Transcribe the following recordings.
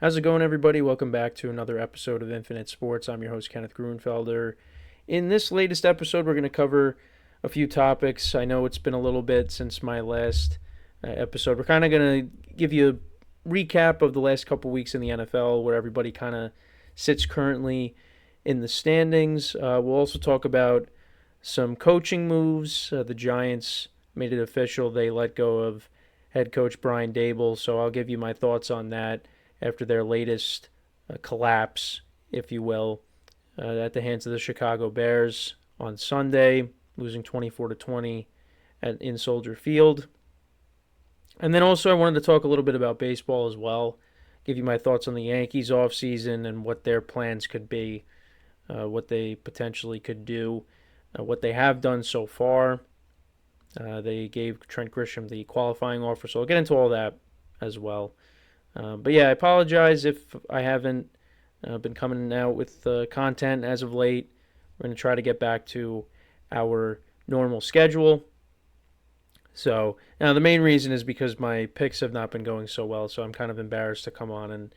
How's it going, everybody? Welcome back to another episode of Infinite Sports. I'm your host, Kenneth Gruenfelder. In this latest episode, we're going to cover a few topics. I know it's been a little bit since my last episode. We're kind of going to give you a recap of the last couple weeks in the NFL, where everybody kind of sits currently in the standings. We'll also talk about some coaching moves. The Giants made it official. They let go of head coach Brian Daboll, so I'll give you my thoughts on that after their latest collapse, if you will, at the hands of the Chicago Bears on Sunday, losing 24-20 in Soldier Field. And then also I wanted to talk a little bit about baseball as well, give you my thoughts on the Yankees offseason and what their plans could be, what they potentially could do, what they have done so far. They gave Trent Grisham the qualifying offer, so I'll get into all that as well. But yeah, I apologize if I haven't been coming out with content as of late. We're going to try to get back to our normal schedule. So now the main reason is because my picks have not been going so well, so I'm kind of embarrassed to come on and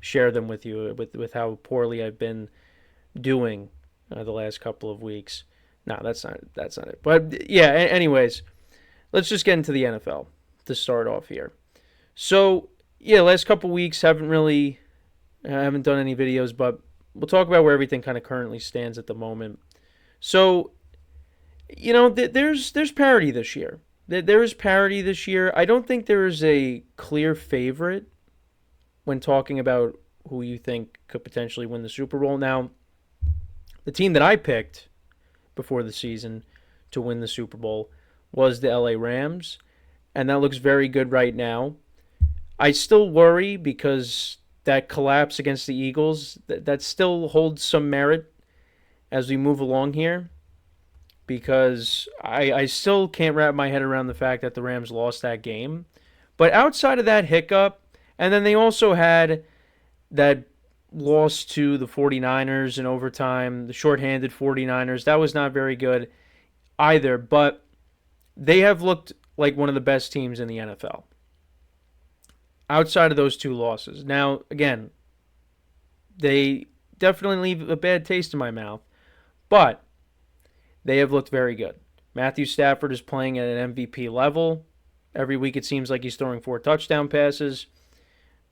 share them with you with how poorly I've been doing the last couple of weeks. No, that's not it. But yeah, anyways, let's just get into the NFL to start off here. So yeah, last couple weeks I haven't done any videos, but we'll talk about where everything kind of currently stands at the moment. So, there's parity this year. There is parity this year. I don't think there is a clear favorite when talking about who you think could potentially win the Super Bowl. Now, the team that I picked before the season to win the Super Bowl was the LA Rams, and that looks very good right now. I still worry because that collapse against the Eagles, that still holds some merit as we move along here, because I still can't wrap my head around the fact that the Rams lost that game. But outside of that hiccup, and then they also had that loss to the 49ers in overtime, the shorthanded 49ers, that was not very good either, but they have looked like one of the best teams in the NFL. Outside of those two losses. Now, again, they definitely leave a bad taste in my mouth, but they have looked very good. Matthew Stafford is playing at an MVP level. Every week it seems like he's throwing 4 touchdown passes.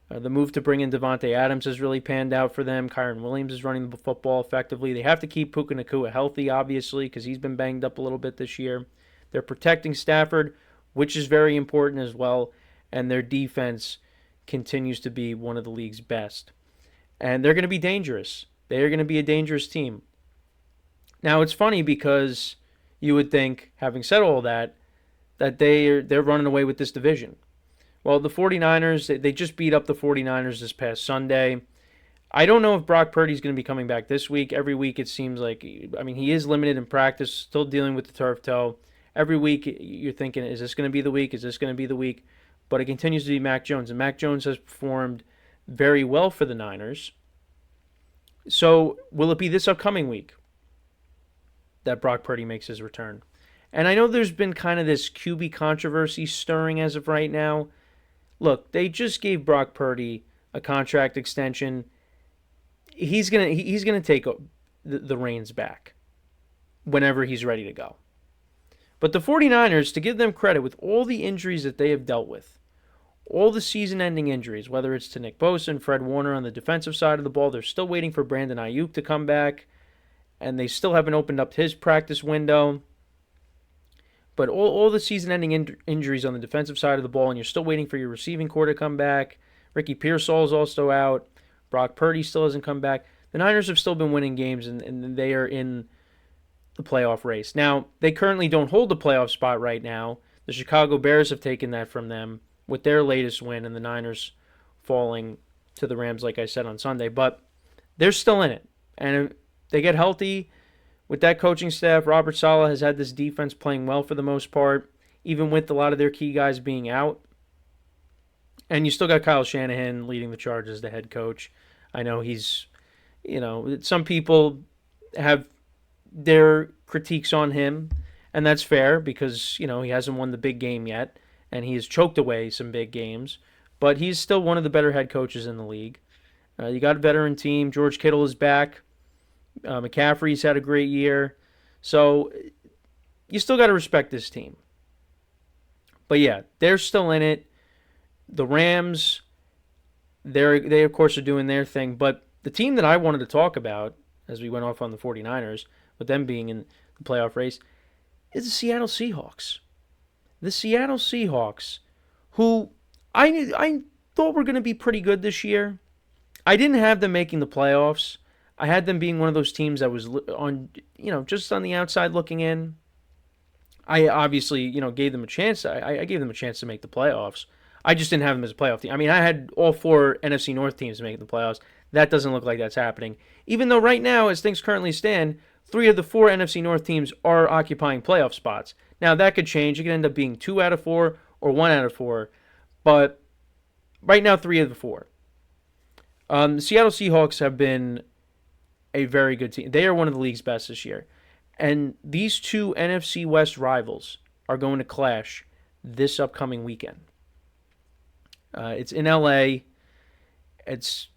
The move to bring in Devontae Adams has really panned out for them. Kyron Williams is running the football effectively. They have to keep Puka Nacua healthy, obviously, because he's been banged up a little bit this year. They're protecting Stafford, which is very important as well, and their defense continues to be one of the league's best. And they're going to be dangerous. They are going to be a dangerous team. Now, it's funny because you would think, having said all that they're running away with this division. Well, the 49ers, they just beat up the 49ers this past Sunday. I don't know if Brock Purdy's going to be coming back this week. Every week it seems like, he is limited in practice, still dealing with the turf toe. Every week you're thinking, is this going to be the week? Is this going to be the week? But it continues to be Mac Jones, and Mac Jones has performed very well for the Niners. So will it be this upcoming week that Brock Purdy makes his return? And I know there's been kind of this QB controversy stirring as of right now. Look, they just gave Brock Purdy a contract extension. He's gonna take the reins back whenever he's ready to go. But the 49ers, to give them credit, with all the injuries that they have dealt with, all the season-ending injuries, whether it's to Nick Bosa and Fred Warner on the defensive side of the ball, they're still waiting for Brandon Ayuk to come back, and they still haven't opened up his practice window. But all the season-ending injuries on the defensive side of the ball, and you're still waiting for your receiving core to come back. Ricky Pearsall is also out. Brock Purdy still hasn't come back. The Niners have still been winning games, and they are in the playoff race. Now, they currently don't hold the playoff spot right now. The Chicago Bears have taken that from them with their latest win, and the Niners falling to the Rams, like I said, on Sunday. But they're still in it. And if they get healthy with that coaching staff, Robert Saleh has had this defense playing well for the most part, even with a lot of their key guys being out. And you still got Kyle Shanahan leading the charge as the head coach. I know he's, some people have their critiques on him, and that's fair because, he hasn't won the big game yet, and he has choked away some big games. but he's still one of the better head coaches in the league. You got a veteran team. George Kittle is back. McCaffrey's had a great year. So you still got to respect this team. But yeah, they're still in it. The Rams, they of course are doing their thing. But the team that I wanted to talk about, as we went off on the 49ers, with them being in the playoff race, is the Seattle Seahawks. The Seattle Seahawks, who I thought were going to be pretty good this year. I didn't have them making the playoffs. I had them being one of those teams that was on, just on the outside looking in. I obviously, gave them a chance. I gave them a chance to make the playoffs. I just didn't have them as a playoff team. I mean, I had all 4 NFC North teams making the playoffs. That doesn't look like that's happening. Even though right now, as things currently stand, 3 of the 4 NFC North teams are occupying playoff spots. Now, that could change. It could end up being 2 out of 4 or 1 out of 4. But right now, 3 of the 4. The Seattle Seahawks have been a very good team. They are one of the league's best this year. And these 2 NFC West rivals are going to clash this upcoming weekend. It's in LA. It's,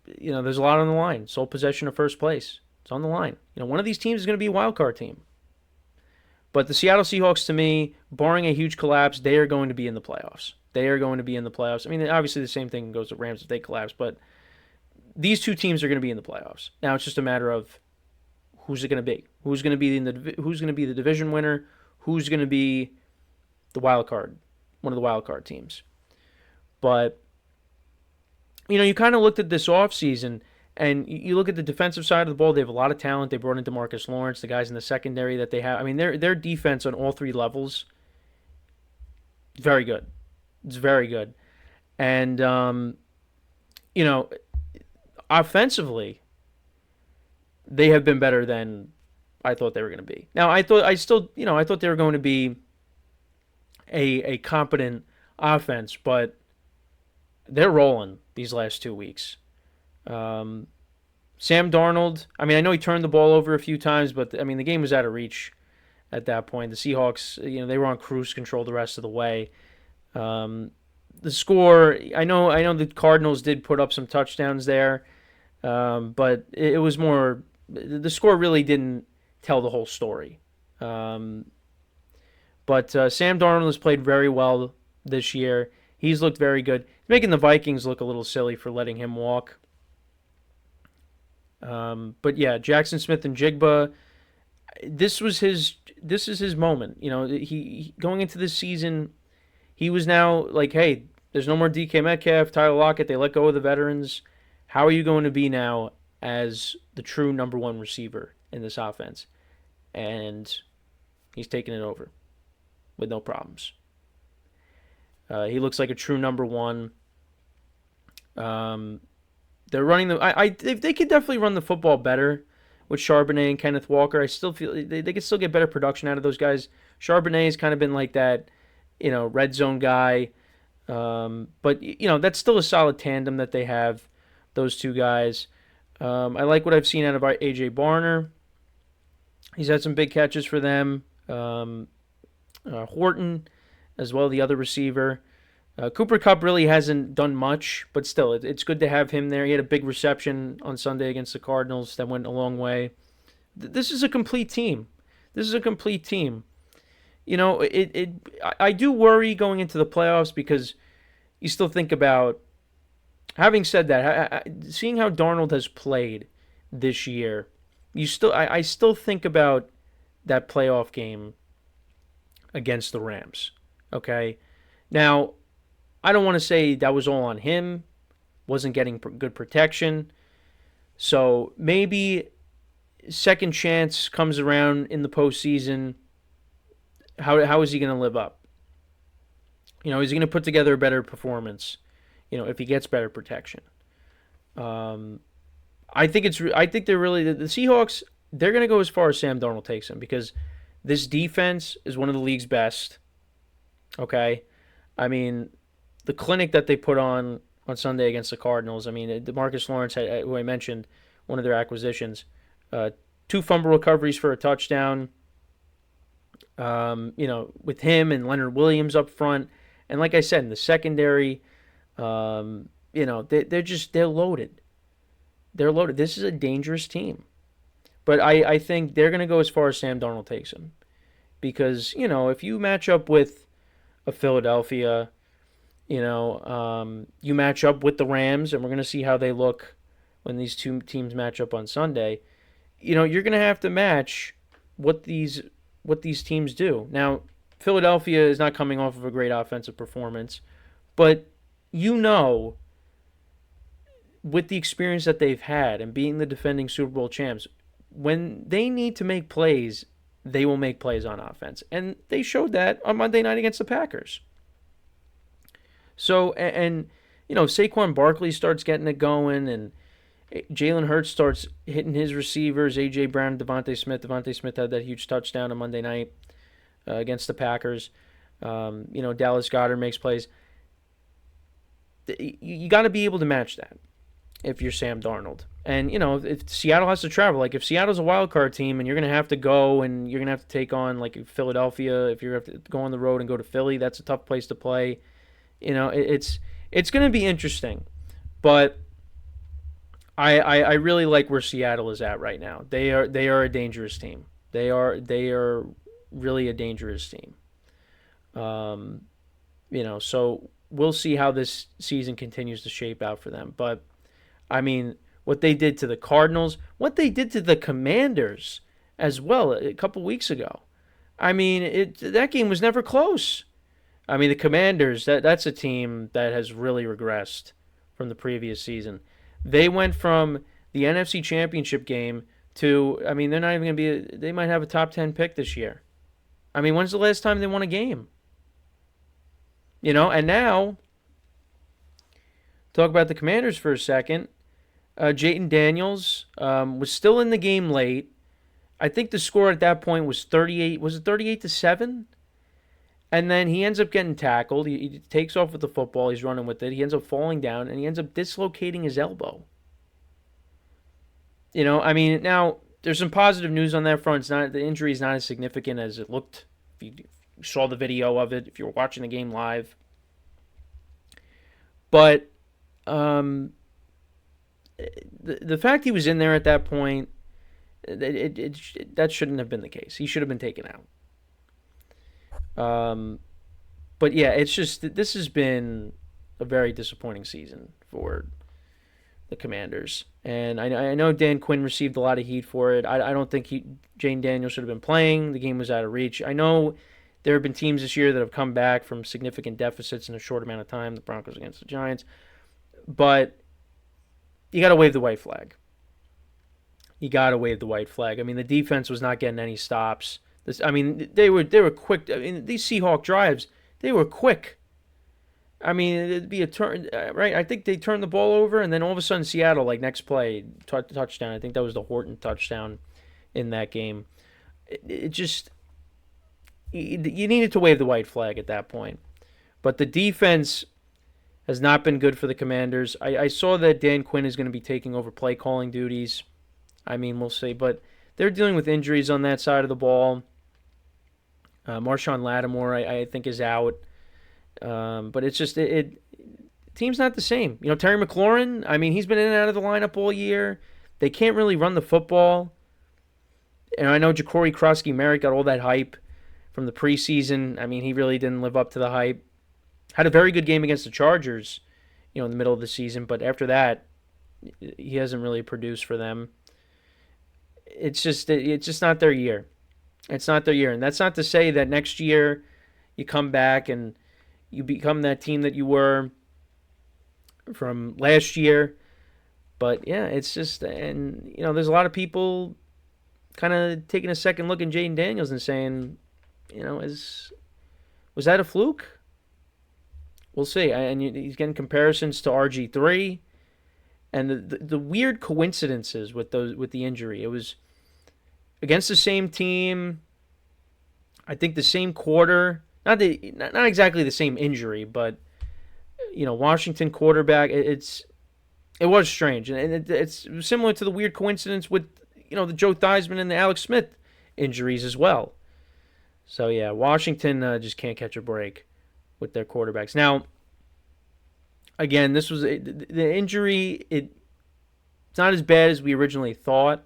there's a lot on the line. Sole possession of first place. It's on the line. One of these teams is going to be a wild card team. But the Seattle Seahawks, to me, barring a huge collapse, they are going to be in the playoffs. They are going to be in the playoffs. I mean, obviously the same thing goes to Rams if they collapse, but these 2 teams are going to be in the playoffs. Now it's just a matter of who's it going to be? Who's going to be the division winner? Who's going to be the wild card? One of the wild card teams. But you kind of looked at this offseason, and you look at the defensive side of the ball. They have a lot of talent. They brought in DeMarcus Lawrence, the guys in the secondary that they have. I mean, their defense on all 3 levels, very good. It's very good. And offensively, they have been better than I thought they were going to be. Now, I thought they were going to be a competent offense, but they're rolling these last 2 weeks. Sam Darnold, I mean, I know he turned the ball over a few times, but the game was out of reach at that point. The Seahawks, they were on cruise control the rest of the way. The score, I know the Cardinals did put up some touchdowns there, but it was more, the score really didn't tell the whole story. But Sam Darnold has played very well this year. He's looked very good. He's making the Vikings look a little silly for letting him walk. But yeah, Jackson Smith and Jigba, this is his moment. He going into this season, he was now like, hey, there's no more DK Metcalf, Tyler Lockett. They let go of the veterans. How are you going to be now as the true number 1 receiver in this offense? And he's taking it over with no problems. He looks like a true number 1. They're running they could definitely run the football better with Charbonnet and Kenneth Walker. I still feel they could still get better production out of those guys. Charbonnet has kind of been like that, red zone guy. But that's still a solid tandem that they have, those 2 guys. I like what I've seen out of AJ Barner. He's had some big catches for them. Horton, as well, the other receiver. Cooper Kupp really hasn't done much, but still, it's good to have him there. He had a big reception on Sunday against the Cardinals that went a long way. This is a complete team. I do worry going into the playoffs because you still think about, having said that, seeing how Darnold has played this year, I still think about that playoff game against the Rams. Okay? Now, I don't want to say that was all on him, wasn't getting good protection. So maybe second chance comes around in the postseason. How is he going to live up? Is he going to put together a better performance? If he gets better protection. I think they're really the Seahawks. They're going to go as far as Sam Darnold takes them because this defense is one of the league's best. Okay, I mean, the clinic that they put on Sunday against the Cardinals. I mean, DeMarcus Lawrence, who I mentioned, one of their acquisitions, 2 fumble recoveries for a touchdown. With him and Leonard Williams up front, and like I said, in the secondary, They're loaded. They're loaded. This is a dangerous team. But I think they're going to go as far as Sam Darnold takes them. Because, if you match up with a Philadelphia, you match up with the Rams, and we're going to see how they look when these two teams match up on Sunday. You're going to have to match what these teams do. Now, Philadelphia is not coming off of a great offensive performance, but with the experience that they've had and being the defending Super Bowl champs, when they need to make plays, they will make plays on offense. And they showed that on Monday night against the Packers. So, Saquon Barkley starts getting it going, and Jalen Hurts starts hitting his receivers, A.J. Brown, Devontae Smith. Devontae Smith had that huge touchdown on Monday night against the Packers. Dallas Goedert makes plays. You got to be able to match that if you're Sam Darnold. And, if Seattle has to travel, like if Seattle's a wild card team and you're going to have to go and you're going to have to take on like Philadelphia, if you have to go on the road and go to Philly, that's a tough place to play. It's going to be interesting. But I really like where Seattle is at right now. They are a dangerous team. They are really a dangerous team. So we'll see how this season continues to shape out for them. But I mean, what they did to the Cardinals, what they did to the Commanders as well a couple weeks ago. I mean, that game was never close. I mean, the Commanders, that's a team that has really regressed from the previous season. They went from the NFC Championship game to, I mean, they're not even going to they might have a top 10 pick this year. I mean, when's the last time they won a game? And now, talk about the Commanders for a second. Jayden Daniels was still in the game late. I think the score at that point was 38. Was it 38-7? And then he ends up getting tackled. He takes off with the football. He's running with it. He ends up falling down, and he ends up dislocating his elbow. I mean, now there's some positive news on that front. The injury is not as significant as it looked. If you saw the video of it, if you were watching the game live. But the fact he was in there at that point, that shouldn't have been the case. He should have been taken out. But yeah, it's just this has been a very disappointing season for the Commanders, and I know Dan Quinn received a lot of heat for it. I don't think Jayden Daniels should have been playing. The game was out of reach. I know there have been teams this year that have come back from significant deficits in a short amount of time. The Broncos against the Giants, but you got to wave the white flag. You got to wave the white flag. I mean, the defense was not getting any stops. They were quick. I mean, these Seahawk drives, they were quick. I mean, it'd be a turn, right? I think they turned the ball over, and then all of a sudden, Seattle, like next play, touchdown. I think that was the Horton touchdown in that game. It just, you needed to wave the white flag at that point. But the defense has not been good for the Commanders. I saw that Dan Quinn is going to be taking over play calling duties. I mean, we'll see. But they're dealing with injuries on that side of the ball. Marshawn Lattimore, I think, is out. But it's just, team's not the same. Terry McLaurin, I mean, he's been in and out of the lineup all year. They can't really run the football. And I know Ja'Cory Krosky-Merritt got all that hype from the preseason. I mean, he really didn't live up to the hype. Had a very good game against the Chargers, in the middle of the season. But after that, he hasn't really produced for them. It's just not their year. It's not their year. And that's not to say that next year you come back and you become that team that you were from last year. But, yeah, it's just, and, there's a lot of people kind of taking a second look at Jayden Daniels and saying, was that a fluke? We'll see. And he's getting comparisons to RG3. And the weird coincidences with the injury. It was against the same team. I think the same quarter. Not exactly the same injury, but Washington quarterback. It was strange, and it's similar to the weird coincidence with the Joe Theismann and the Alex Smith injuries as well. So yeah, Washington just can't catch a break with their quarterbacks. Now, again, this was the injury. It's not as bad as we originally thought,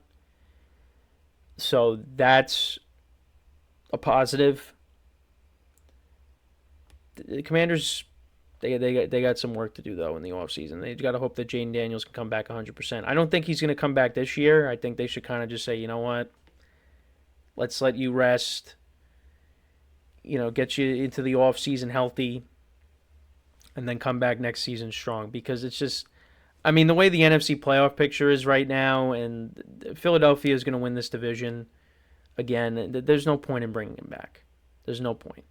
so that's a positive. The Commanders, they got some work to do though in the offseason. They've got to hope that Jaden Daniels can come back 100%. I don't think he's going to come back this year. I think they should kind of just say, you know what, let's let you rest. Get you into the offseason healthy, and then come back next season strong. Because it's just, I mean, the way the NFC playoff picture is right now, and Philadelphia is going to win this division again. There's no point in bringing him back. There's no point.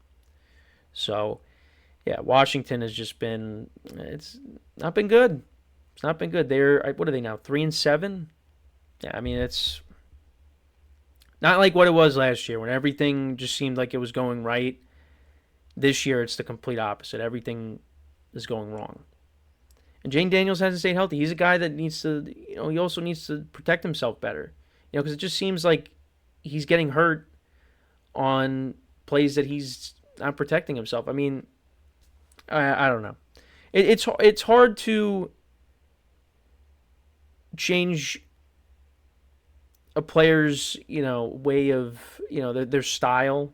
So, yeah, Washington has just been, it's not been good. It's not been good. What are they now, 3-7? Yeah, I mean, it's not like what it was last year when everything just seemed like it was going right. This year, it's the complete opposite. Everything is going wrong. And Jane Daniels hasn't stayed healthy. He's a guy that needs to, he also needs to protect himself better. Because it just seems like he's getting hurt on plays that he's not protecting himself. I mean, I don't know. It's hard to change a player's way of their style,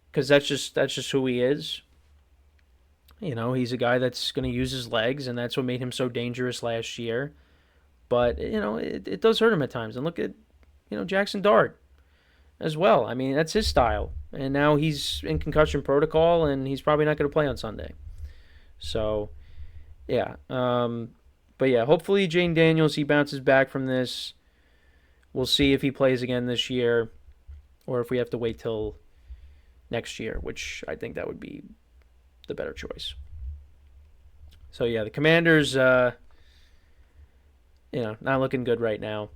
because that's just who he is. He's a guy that's going to use his legs, and that's what made him so dangerous last year. But it does hurt him at times. And look at Jackson Dart as well. I mean, that's his style. And now he's in concussion protocol, and he's probably not going to play on Sunday. So, yeah. But, yeah, hopefully Jane Daniels, he bounces back from this. We'll see if he plays again this year or if we have to wait till next year, which I think that would be the better choice. So, yeah, the Commanders, not looking good right now.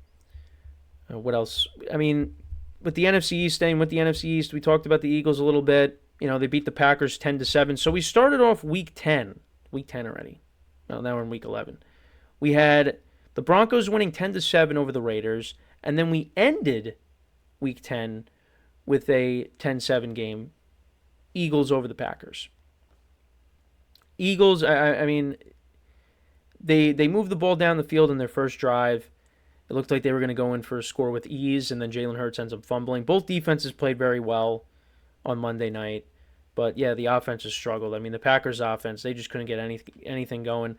What else? I mean, with the NFC East, staying with the NFC East, we talked about the Eagles a little bit. They beat the Packers 10-7. So we started off week 10 already. Well, now we're in week 11. We had the Broncos winning 10-7 over the Raiders, and then we ended week 10 with a 10-7 game. Eagles over the Packers. Eagles, I mean, they moved the ball down the field in their first drive. It looked like they were going to go in for a score with ease, and then Jalen Hurts ends up fumbling. Both defenses played very well on Monday night. But, yeah, the offenses struggled. I mean, the Packers' offense, they just couldn't get anything going.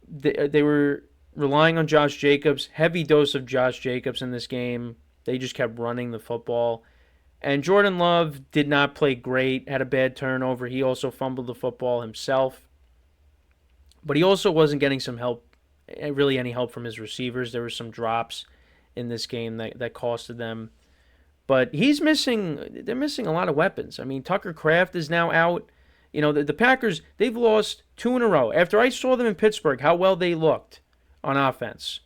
They were relying on Josh Jacobs, heavy dose of Josh Jacobs in this game. They just kept running the football. And Jordan Love did not play great, had a bad turnover. He also fumbled the football himself. But he also wasn't getting some help, really any help from his receivers. There were some drops in this game that costed them. But they're missing a lot of weapons. I mean, Tucker Kraft is now out. The Packers, they've lost 2 in a row. After I saw them in Pittsburgh, how well they looked on offense.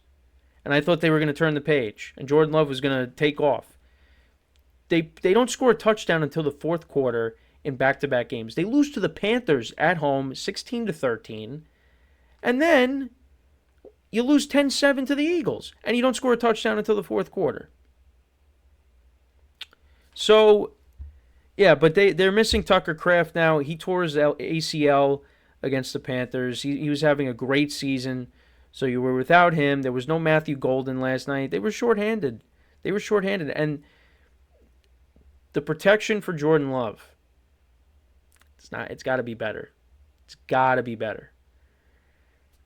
And I thought they were going to turn the page. And Jordan Love was going to take off. They don't score a touchdown until the fourth quarter in back-to-back games. They lose to the Panthers at home, 16-13. And then you lose 10-7 to the Eagles. And you don't score a touchdown until the fourth quarter. So, yeah, but they're missing Tucker Kraft now. He tore his ACL against the Panthers. He was having a great season. So you were without him. There was no Matthew Golden last night. They were shorthanded. And the protection for Jordan Love, it's got to be better. It's got to be better.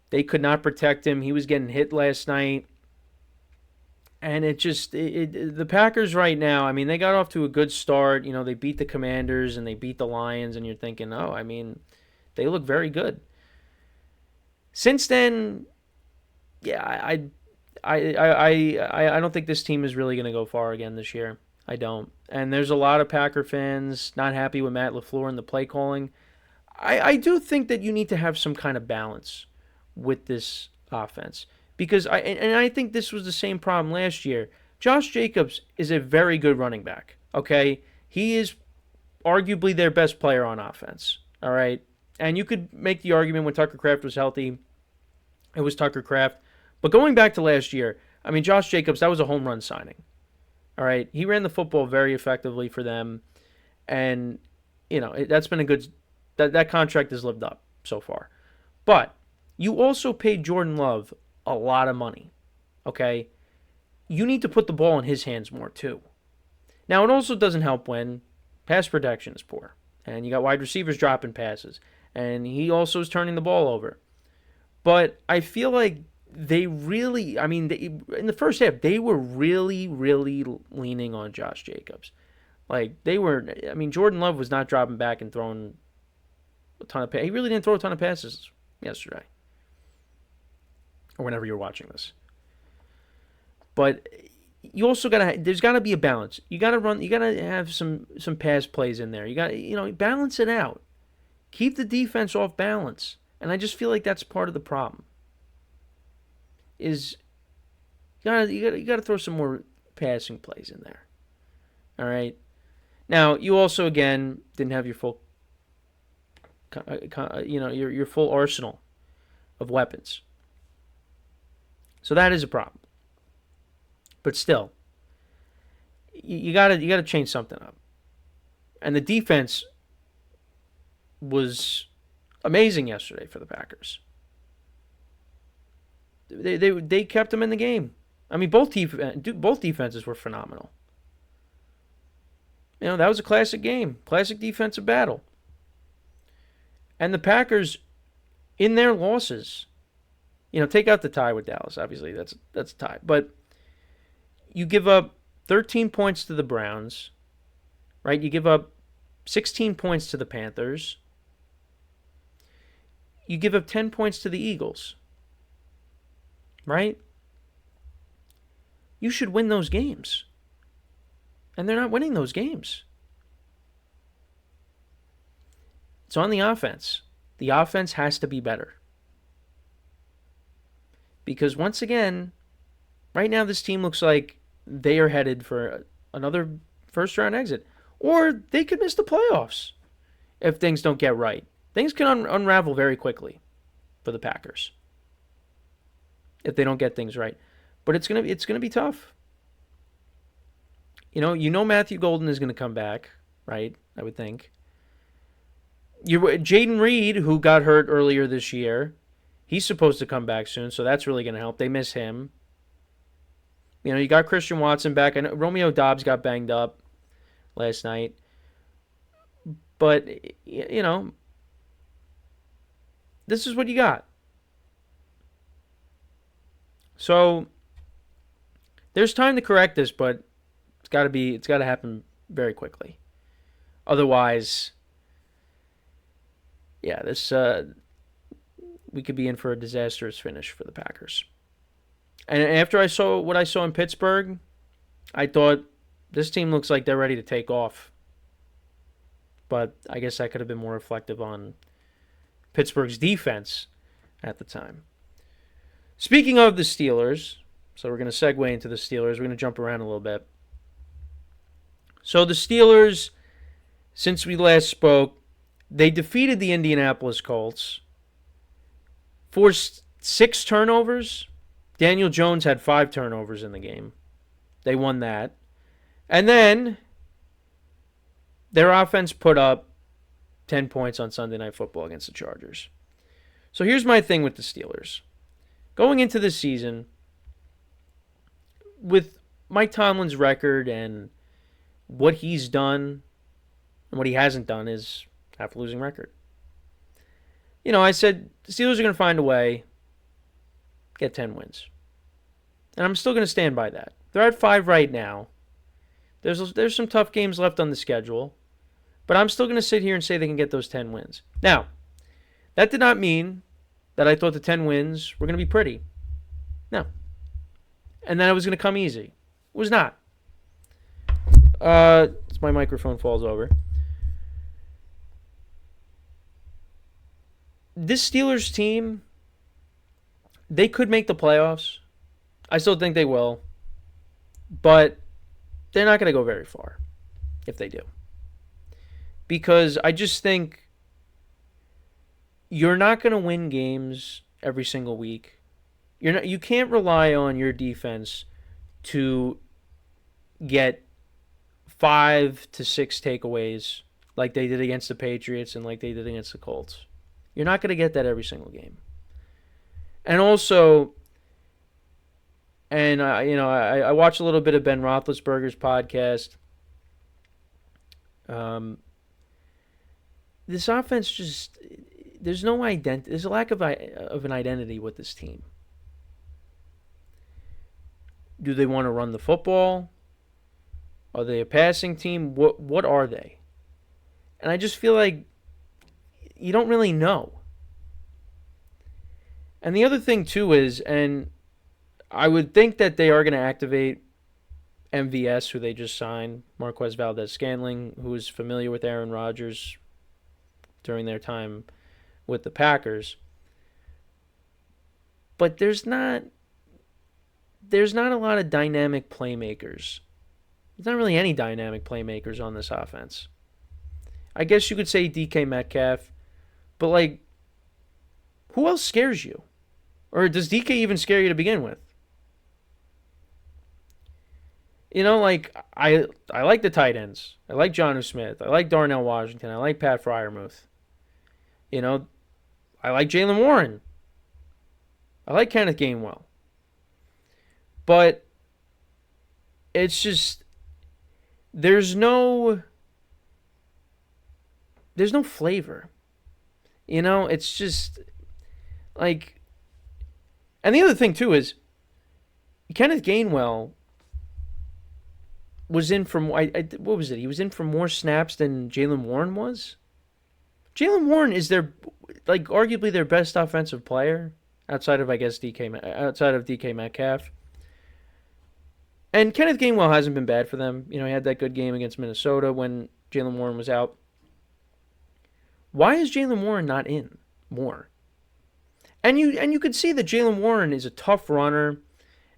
They could not protect him. He was getting hit last night. And the Packers right now, I mean, they got off to a good start. They beat the Commanders and they beat the Lions, and you're thinking, oh, I mean, they look very good. Since then, yeah, I don't think this team is really going to go far again this year. I don't. And there's a lot of Packer fans not happy with Matt LaFleur and the play calling. I do think that you need to have some kind of balance with this offense. Because I think this was the same problem last year. Josh Jacobs is a very good running back, okay? He is arguably their best player on offense, all right? And you could make the argument when Tucker Kraft was healthy, it was Tucker Kraft. But going back to last year, I mean, Josh Jacobs, that was a home run signing, all right? He ran the football very effectively for them, and, that's been a good – that contract has lived up. so far. But you also paid Jordan Love a lot of money, okay? You need to put the ball in his hands more, too. Now, it also doesn't help when pass protection is poor, and you got wide receivers dropping passes, and he also is turning the ball over. But I feel like they really, in the first half, they were really, really leaning on Josh Jacobs. Jordan Love was not dropping back and throwing a ton of passes. He really didn't throw a ton of passes yesterday, or whenever you're watching this. But you also there's gotta be a balance. You gotta have some pass plays in there. You gotta balance it out. Keep the defense off balance. And I just feel like that's part of the problem. Is you gotta throw some more passing plays in there. All right. Now you also again didn't have your full, your full arsenal of weapons. So that is a problem. But still, you gotta change something up. And the defense was amazing yesterday for the Packers. They kept them in the game. Both defenses were phenomenal. That was a classic game, classic defensive battle. And the Packers, in their losses, take out the tie with Dallas. Obviously, that's a tie. But you give up 13 points to the Browns, right? You give up 16 points to the Panthers. You give up 10 points to the Eagles, right? You should win those games. And they're not winning those games. It's on the offense. The offense has to be better. Because once again, right now this team looks like they are headed for another first-round exit. Or they could miss the playoffs if things don't get right. Things can unravel very quickly for the Packers if they don't get things right. But it's gonna be tough. Matthew Golden is gonna come back, right? I would think. Jaden Reed, who got hurt earlier this year, he's supposed to come back soon, so that's really gonna help. They miss him. You got Christian Watson back. I know Romeo Doubs got banged up last night, but this is what you got. So there's time to correct this, but it's got to happen very quickly. Otherwise, we could be in for a disastrous finish for the Packers. And after I saw what I saw in Pittsburgh, I thought this team looks like they're ready to take off. But I guess I could have been more reflective on Pittsburgh's defense at the time. Speaking of the Steelers, so we're going to segue into the Steelers. We're going to jump around a little bit. So the Steelers, since we last spoke, they defeated the Indianapolis Colts, forced 6 turnovers. Daniel Jones had 5 turnovers in the game. They won that. And then their offense put up 10 points on Sunday Night Football against the Chargers. So here's my thing with the Steelers. Going into this season, with Mike Tomlin's record and what he's done and what he hasn't done is have a losing record. I said the Steelers are going to find a way, get 10 wins. And I'm still going to stand by that. They're at 5 right now. There's some tough games left on the schedule. But I'm still going to sit here and say they can get those 10 wins. Now, that did not mean that I thought the 10 wins were going to be pretty. No. And that it was going to come easy. It was not. My microphone falls over. This Steelers team, they could make the playoffs. I still think they will. But they're not going to go very far if they do. Because I just think you're not going to win games every single week. You can't rely on your defense to get 5 to 6 takeaways like they did against the Patriots and like they did against the Colts. You're not going to get that every single game. And also, and I watched a little bit of Ben Roethlisberger's podcast. This offense just, there's no identity. There's a lack of an identity with this team. Do they want to run the football? Are they a passing team? What are they? And I just feel like you don't really know. And the other thing too is, and I would think that they are going to activate MVS, who they just signed, Marquez Valdez-Scantling, who is familiar with Aaron Rodgers during their time with the Packers. But there's not a lot of dynamic playmakers. There's not really any dynamic playmakers on this offense. I guess you could say DK Metcalf, but like, who else scares you? Or does DK even scare you to begin with? Like, I like the tight ends. I like Jonnu Smith. I like Darnell Washington. I like Pat Freiermuth. I like Jaylen Warren. I like Kenneth Gainwell. But it's just, there's no flavor. It's just like, and the other thing too is Kenneth Gainwell was in from, what was it? He was in for more snaps than Jaylen Warren was. Jaylen Warren is arguably their best offensive player outside of DK Metcalf. And Kenneth Gainwell hasn't been bad for them. He had that good game against Minnesota when Jaylen Warren was out. Why is Jaylen Warren not in more? And you could see that Jaylen Warren is a tough runner,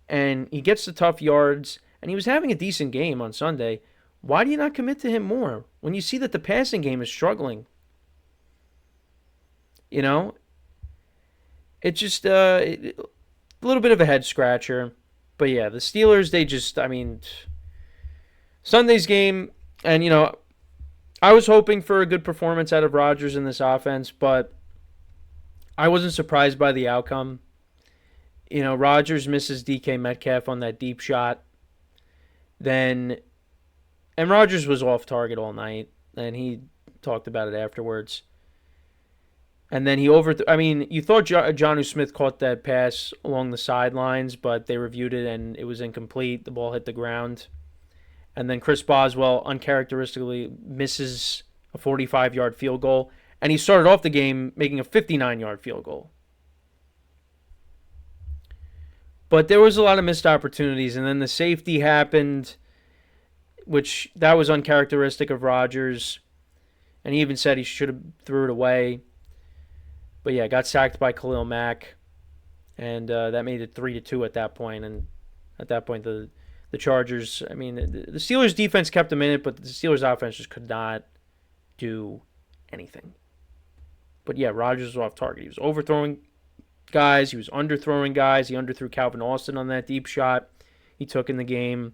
and he gets the tough yards, and he was having a decent game on Sunday. Why do you not commit to him more when you see that the passing game is struggling? It's just a little bit of a head scratcher. But yeah, the Steelers, Sunday's game, and I was hoping for a good performance out of Rodgers in this offense, but I wasn't surprised by the outcome. Rodgers misses DK Metcalf on that deep shot. And Rodgers was off target all night, and he talked about it afterwards. And then he you thought Jonnu Smith caught that pass along the sidelines, but they reviewed it and it was incomplete. The ball hit the ground. And then Chris Boswell uncharacteristically misses a 45-yard field goal. And he started off the game making a 59-yard field goal. But there was a lot of missed opportunities. And then the safety happened, which that was uncharacteristic of Rodgers. And he even said he should have threw it away. But yeah, got sacked by Khalil Mack. And that made it 3-2 at that point. And at that point, the Chargers, the Steelers' defense kept them in it, but the Steelers' offense just could not do anything. But yeah, Rodgers was off target. He was overthrowing guys. He was underthrowing guys. He underthrew Calvin Austin on that deep shot he took in the game.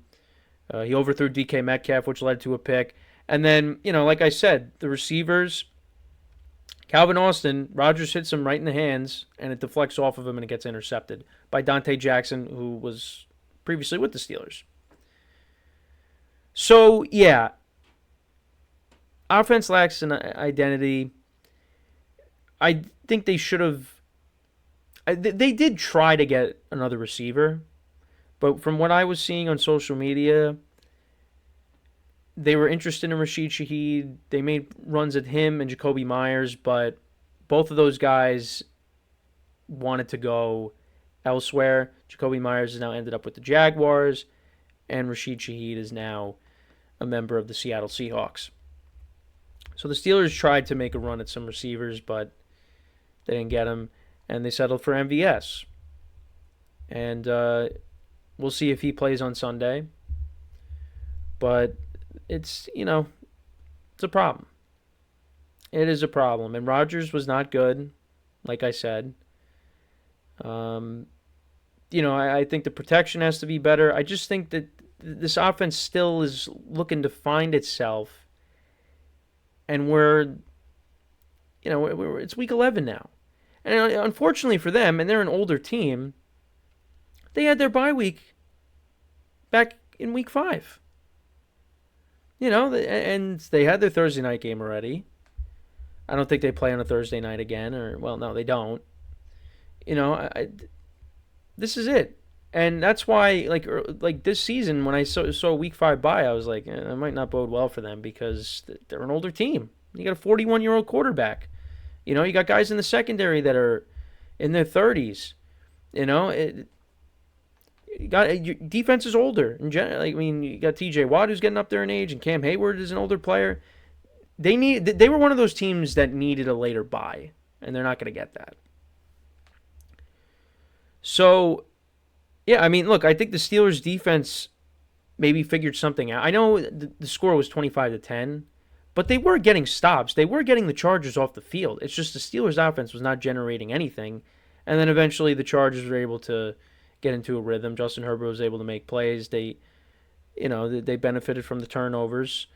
He overthrew DK Metcalf, which led to a pick. And then, like I said, the receivers, Calvin Austin, Rodgers hits him right in the hands, and it deflects off of him, and it gets intercepted by Dante Jackson, who was previously with the Steelers. So, yeah, offense lacks an identity. I think they should have. They did try to get another receiver, but from what I was seeing on social media, they were interested in Rashid Shaheed. They made runs at him and Jacoby Myers, but both of those guys wanted to go elsewhere. Jacoby Myers has now ended up with the Jaguars, and Rashid Shaheed is now a member of the Seattle Seahawks. So the Steelers tried to make a run at some receivers, but they didn't get them, and they settled for MVS. And we'll see if he plays on Sunday. But it's a problem. It is a problem. And Rodgers was not good, like I said. I think the protection has to be better. I just think that this offense still is looking to find itself. And where, it's week 11 now. And unfortunately for them, and they're an older team, they had their bye week back in week 5. And they had their Thursday night game already. I don't think they play on a Thursday night again, no, they don't. This is it. And that's why, like this season, when I saw week 5 bye, I was like, it might not bode well for them because they're an older team. You got a 41-year-old quarterback. You got guys in the secondary that are in their 30s. Your defense is older in general. You got T.J. Watt who's getting up there in age, and Cam Hayward is an older player. They were one of those teams that needed a later bye, and they're not going to get that. So, yeah, look, I think the Steelers' defense maybe figured something out. I know the score was 25-10, but they were getting stops. They were getting the Chargers off the field. It's just the Steelers' offense was not generating anything, and then eventually the Chargers were able to get into a rhythm. Justin Herbert was able to make plays. They benefited from the turnovers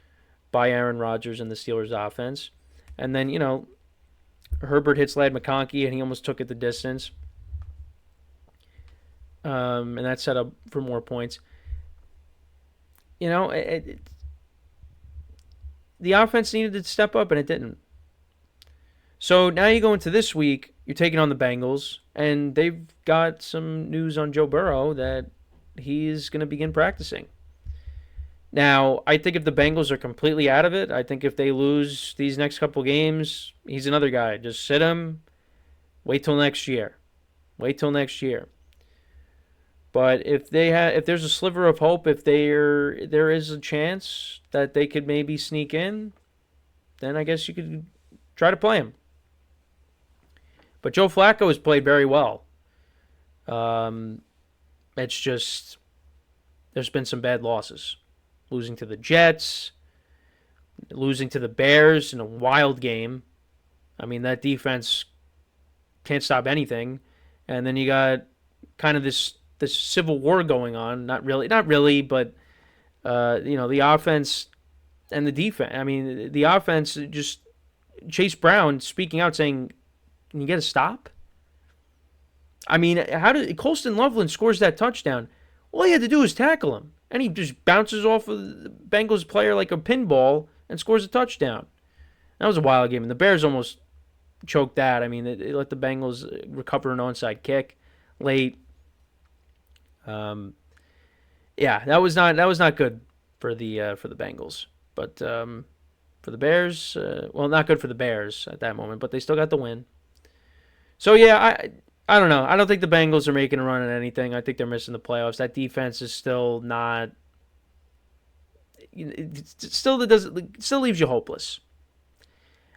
by Aaron Rodgers and the Steelers' offense. And then, Herbert hits Ladd McConkey, and he almost took it the distance. And that set up for more points. The offense needed to step up, and it didn't. So now you go into this week, you're taking on the Bengals, and they've got some news on Joe Burrow that he's going to begin practicing. Now, I think if the Bengals are completely out of it, I think if they lose these next couple games, he's another guy. Just sit him, wait till next year. But if there's a sliver of hope, if there is a chance that they could maybe sneak in, then I guess you could try to play him. But Joe Flacco has played very well. It's just there's been some bad losses. Losing to the Jets, losing to the Bears in a wild game. That defense can't stop anything. And then you got kind of this civil war going on. Not really, but the offense and the defense. The offense just Chase Brown speaking out saying, "Can you get a stop?" How did Colston Loveland scores that touchdown? All he had to do was tackle him, and he just bounces off of the Bengals player like a pinball and scores a touchdown. That was a wild game, and the Bears almost choked that. They let the Bengals recover an onside kick late. That was not good for the Bengals, but for the Bears, not good for the Bears at that moment, but they still got the win. So yeah, I don't know. I don't think the Bengals are making a run at anything. I think they're missing the playoffs. That defense is still not. It still leaves you hopeless.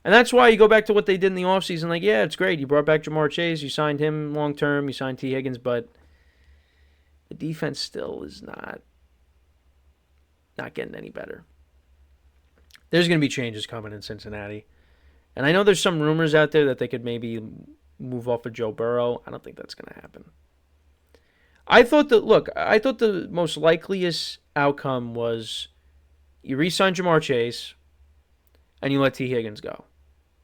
And that's why you go back to what they did in the offseason. Like, yeah, it's great. You brought back Jamar Chase. You signed him long term. You signed T. Higgins, but the defense still is not getting any better. There's going to be changes coming in Cincinnati. And I know there's some rumors out there that they could maybe move off of Joe Burrow. I don't think that's going to happen. I thought the most likeliest outcome was you re-sign Jamar Chase and you let T. Higgins go.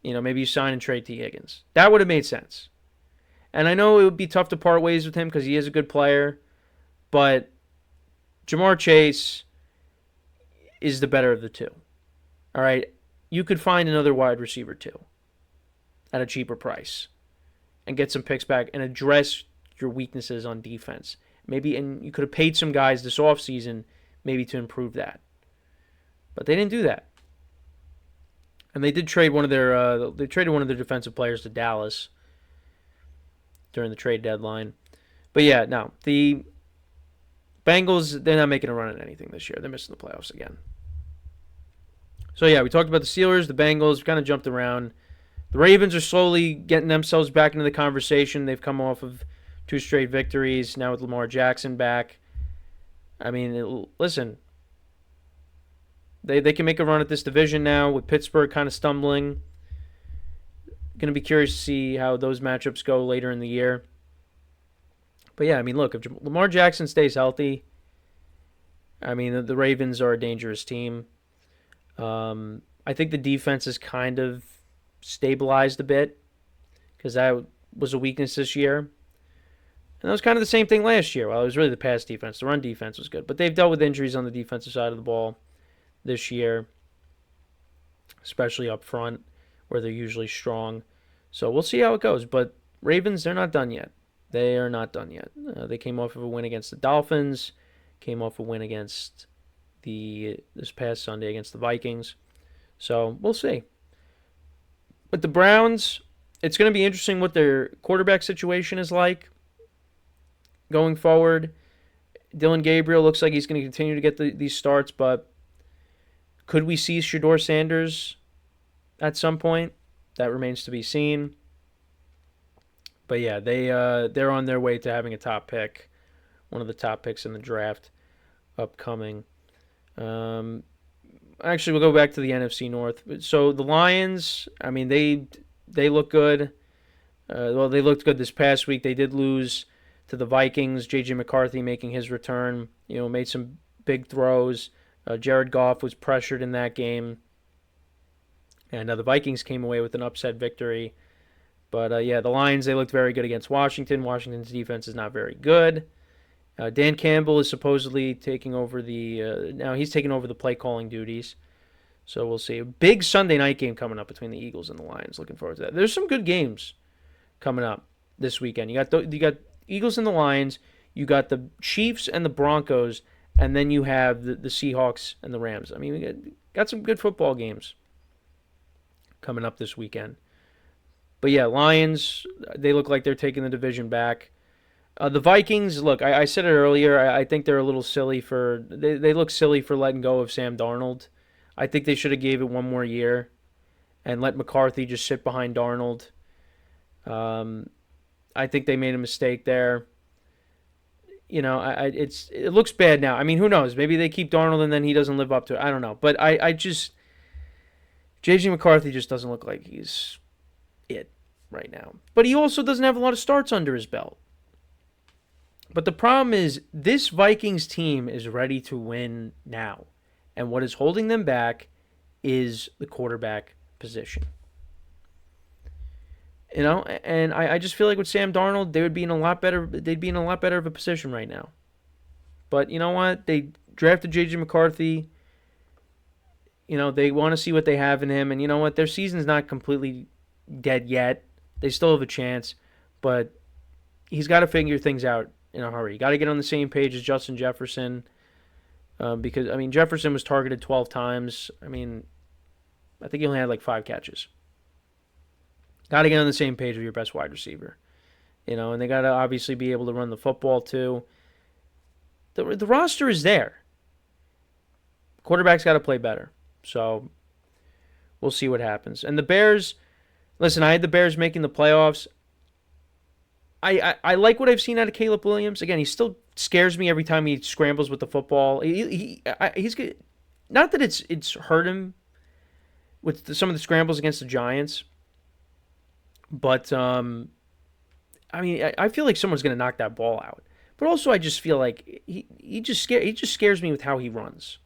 Maybe you sign and trade T. Higgins. That would have made sense. And I know it would be tough to part ways with him because he is a good player, but Jamar Chase is the better of the two. All right? You could find another wide receiver too at a cheaper price and get some picks back and address your weaknesses on defense. And you could have paid some guys this offseason maybe to improve that. But they didn't do that. And they did trade one of their defensive players to Dallas during the trade deadline. But yeah, no, the Bengals, they're not making a run at anything this year. They're missing the playoffs again. So yeah, we talked about the Steelers, the Bengals, we kind of jumped around. The Ravens are slowly getting themselves back into the conversation. They've come off of 2 straight victories, now with Lamar Jackson back. Listen, they can make a run at this division now with Pittsburgh kind of stumbling. Going to be curious to see how those matchups go later in the year. But yeah, look, if Lamar Jackson stays healthy, the Ravens are a dangerous team. I think the defense is kind of stabilized a bit because that was a weakness this year. And that was kind of the same thing last year. Well, it was really the pass defense. The run defense was good. But they've dealt with injuries on the defensive side of the ball this year, especially up front where they're usually strong. So we'll see how it goes. But Ravens, they're not done yet. They are not done yet. They came off of a win against the Dolphins, came off a win against this past Sunday against the Vikings. So we'll see. But the Browns, it's going to be interesting what their quarterback situation is like going forward. Dylan Gabriel looks like he's going to continue to get these starts, but could we see Shedeur Sanders at some point? That remains to be seen. But yeah, they're on their way to having a top pick, one of the top picks in the draft upcoming. Actually, we'll go back to the NFC North. So the Lions, I mean, they look good. Well, they looked good this past week. They did lose to the Vikings. J.J. McCarthy making his return, made some big throws. Jared Goff was pressured in that game. And the Vikings came away with an upset victory. But yeah, the Lions, they looked very good against Washington. Washington's defense is not very good. Dan Campbell is supposedly taking over now he's taking over the play calling duties. So we'll see. A big Sunday night game coming up between the Eagles and the Lions. Looking forward to that. There's some good games coming up this weekend. You got Eagles and the Lions. You got the Chiefs and the Broncos, and then you have the Seahawks and the Rams. I mean, we got some good football games coming up this weekend. But yeah, Lions, they look like they're taking the division back. The Vikings, look, I said it earlier, I think they're a little silly they look silly for letting go of Sam Darnold. I think they should have gave it one more year and let McCarthy just sit behind Darnold. I think they made a mistake there. It looks bad now. I mean, who knows? Maybe they keep Darnold and then he doesn't live up to it. I don't know. But J.J. McCarthy just doesn't look like he's it right now. But he also doesn't have a lot of starts under his belt. But the problem is this Vikings team is ready to win now. And what is holding them back is the quarterback position. And I just feel like with Sam Darnold, they'd be in a lot better of a position right now. But you know what? They drafted J.J. McCarthy. They want to see what they have in him. And you know what? Their season's not completely dead yet. They still have a chance. But he's got to figure things out in a hurry. You got to get on the same page as Justin Jefferson. Because, Jefferson was targeted 12 times. I think he only had like 5 catches. Got to get on the same page with your best wide receiver. And they got to obviously be able to run the football too. The roster is there. Quarterback's got to play better. So we'll see what happens. And the Bears, listen, I had the Bears making the playoffs. I like what I've seen out of Caleb Williams. Again, he still scares me every time he scrambles with the football. He's good. Not that it's hurt him with some of the scrambles against the Giants. But, I feel like someone's going to knock that ball out. But also, I just feel like he just scares me with how he runs.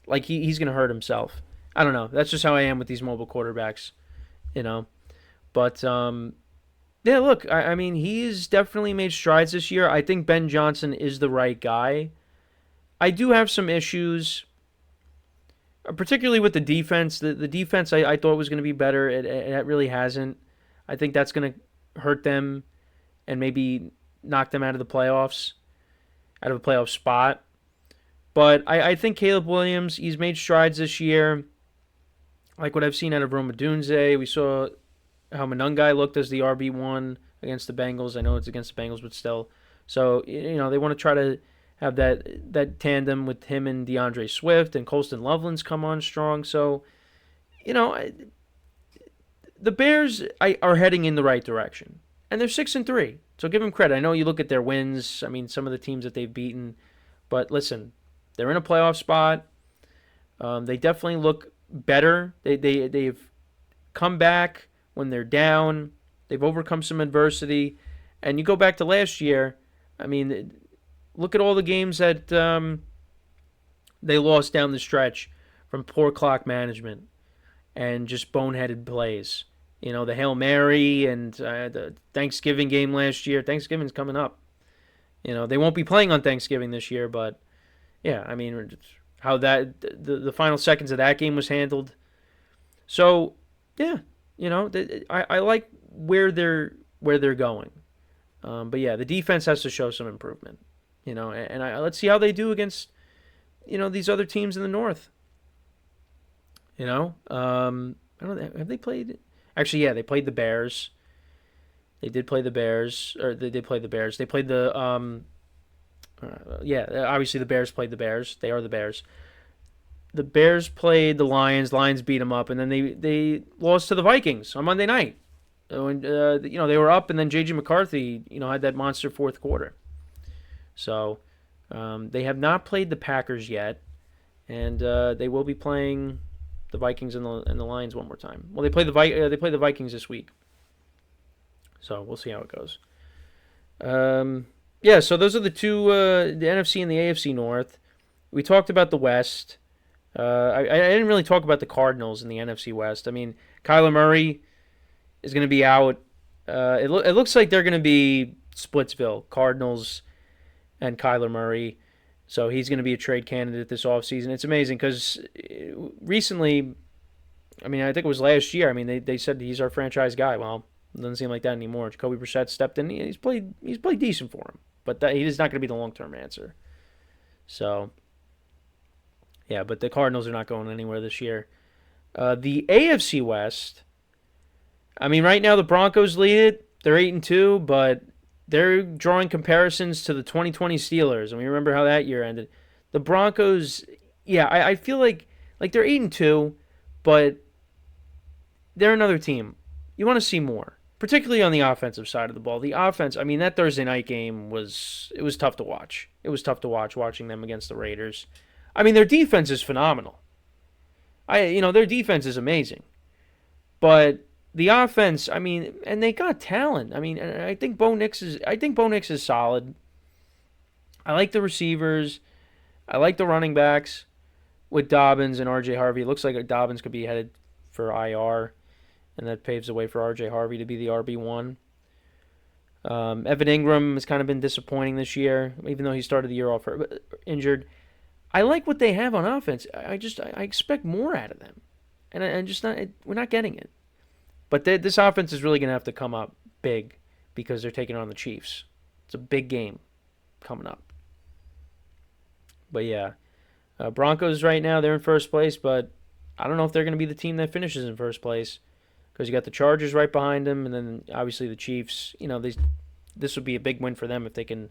Like he's going to hurt himself. I don't know. That's just how I am with these mobile quarterbacks, But, yeah, look, he's definitely made strides this year. I think Ben Johnson is the right guy. I do have some issues, particularly with the defense. The defense I thought was going to be better. It really hasn't. I think that's going to hurt them and maybe knock them out of the playoffs, out of a playoff spot. But I think Caleb Williams, he's made strides this year. Like what I've seen out of Rome Odunze. We saw how Monangai looked as the RB1 against the Bengals. I know it's against the Bengals, but still. So, they want to try to have that tandem with him and DeAndre Swift, and Colston Loveland's come on strong. So, the Bears are heading in the right direction. And they're 6-3. So give them credit. I know you look at their wins. Some of the teams that they've beaten. But listen, they're in a playoff spot. They definitely look better. They've come back when they're down. They've overcome some adversity. And you go back to last year, look at all the games that they lost down the stretch from poor clock management. and just boneheaded plays. The Hail Mary and the Thanksgiving game last year. Thanksgiving's coming up. They won't be playing on Thanksgiving this year, but yeah, I mean, how the final seconds of that game was handled. So yeah, I like where they're going. But yeah, the defense has to show some improvement. And let's see how they do against these other teams in the North. I don't know, have they played? Actually, yeah, they played the Bears. They did play the Bears, or they did play the Bears. They played the yeah. Obviously, the Bears played the Bears. They are the Bears. The Bears played the Lions. Lions beat them up, and then they lost to the Vikings on Monday night. And, they were up, and then J.J. McCarthy, had that monster fourth quarter. So they have not played the Packers yet, and they will be playing the Vikings and the Lions one more time. Well, they play the Vikings this week, so we'll see how it goes. Yeah, so those are the two, the NFC and the AFC North. We talked about the West. I didn't really talk about the Cardinals in the NFC West. I mean, Kyler Murray is going to be out. It looks like they're going to be Splitsville, Cardinals and Kyler Murray. So he's going to be a trade candidate this offseason. It's amazing because recently, I mean, I think it was last year, I mean, they said he's our franchise guy. Well, it doesn't seem like that anymore. Jacoby Brissett stepped in. He's played decent for him, but he is not going to be the long-term answer. So, yeah, but the Cardinals are not going anywhere this year. The AFC West, I mean, right now the Broncos lead it. They're 8-2, but they're drawing comparisons to the 2020 Steelers, and we remember how that year ended. The Broncos, yeah, I feel like they're 8-2, but they're another team. You want to see more, particularly on the offensive side of the ball. The offense, I mean, that Thursday night game was tough to watch. It was tough to watching them against the Raiders. I mean, their defense is phenomenal. Their defense is amazing, but the offense, I mean, and they got talent. I mean, I think Bo Nix is solid. I like the receivers. I like the running backs with Dobbins and R.J. Harvey. It looks like Dobbins could be headed for IR, and that paves the way for R.J. Harvey to be the RB1. Evan Ingram has kind of been disappointing this year, even though he started the year off injured. I like what they have on offense. I expect more out of them, and we're not getting it. But this offense is really going to have to come up big because they're taking on the Chiefs. It's a big game coming up. But yeah, Broncos right now, they're in first place, but I don't know if they're going to be the team that finishes in first place because you got the Chargers right behind them, and then obviously the Chiefs. This would be a big win for them if they can,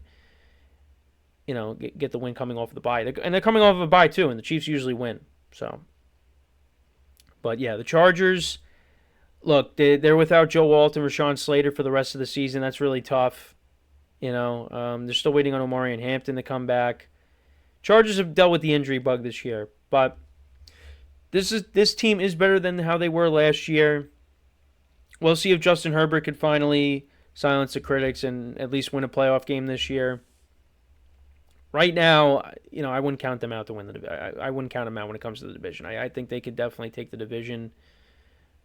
get the win coming off of the bye. And they're coming off of a bye too, and the Chiefs usually win. So, but yeah, the Chargers. Look, they're without Joe Walton, Rashawn Slater for the rest of the season. That's really tough. They're still waiting on Omari and Hampton to come back. Chargers have dealt with the injury bug this year, but this team is better than how they were last year. We'll see if Justin Herbert could finally silence the critics and at least win a playoff game this year. Right now, I wouldn't count them out to win the division. I wouldn't count them out when it comes to the division. I think they could definitely take the division.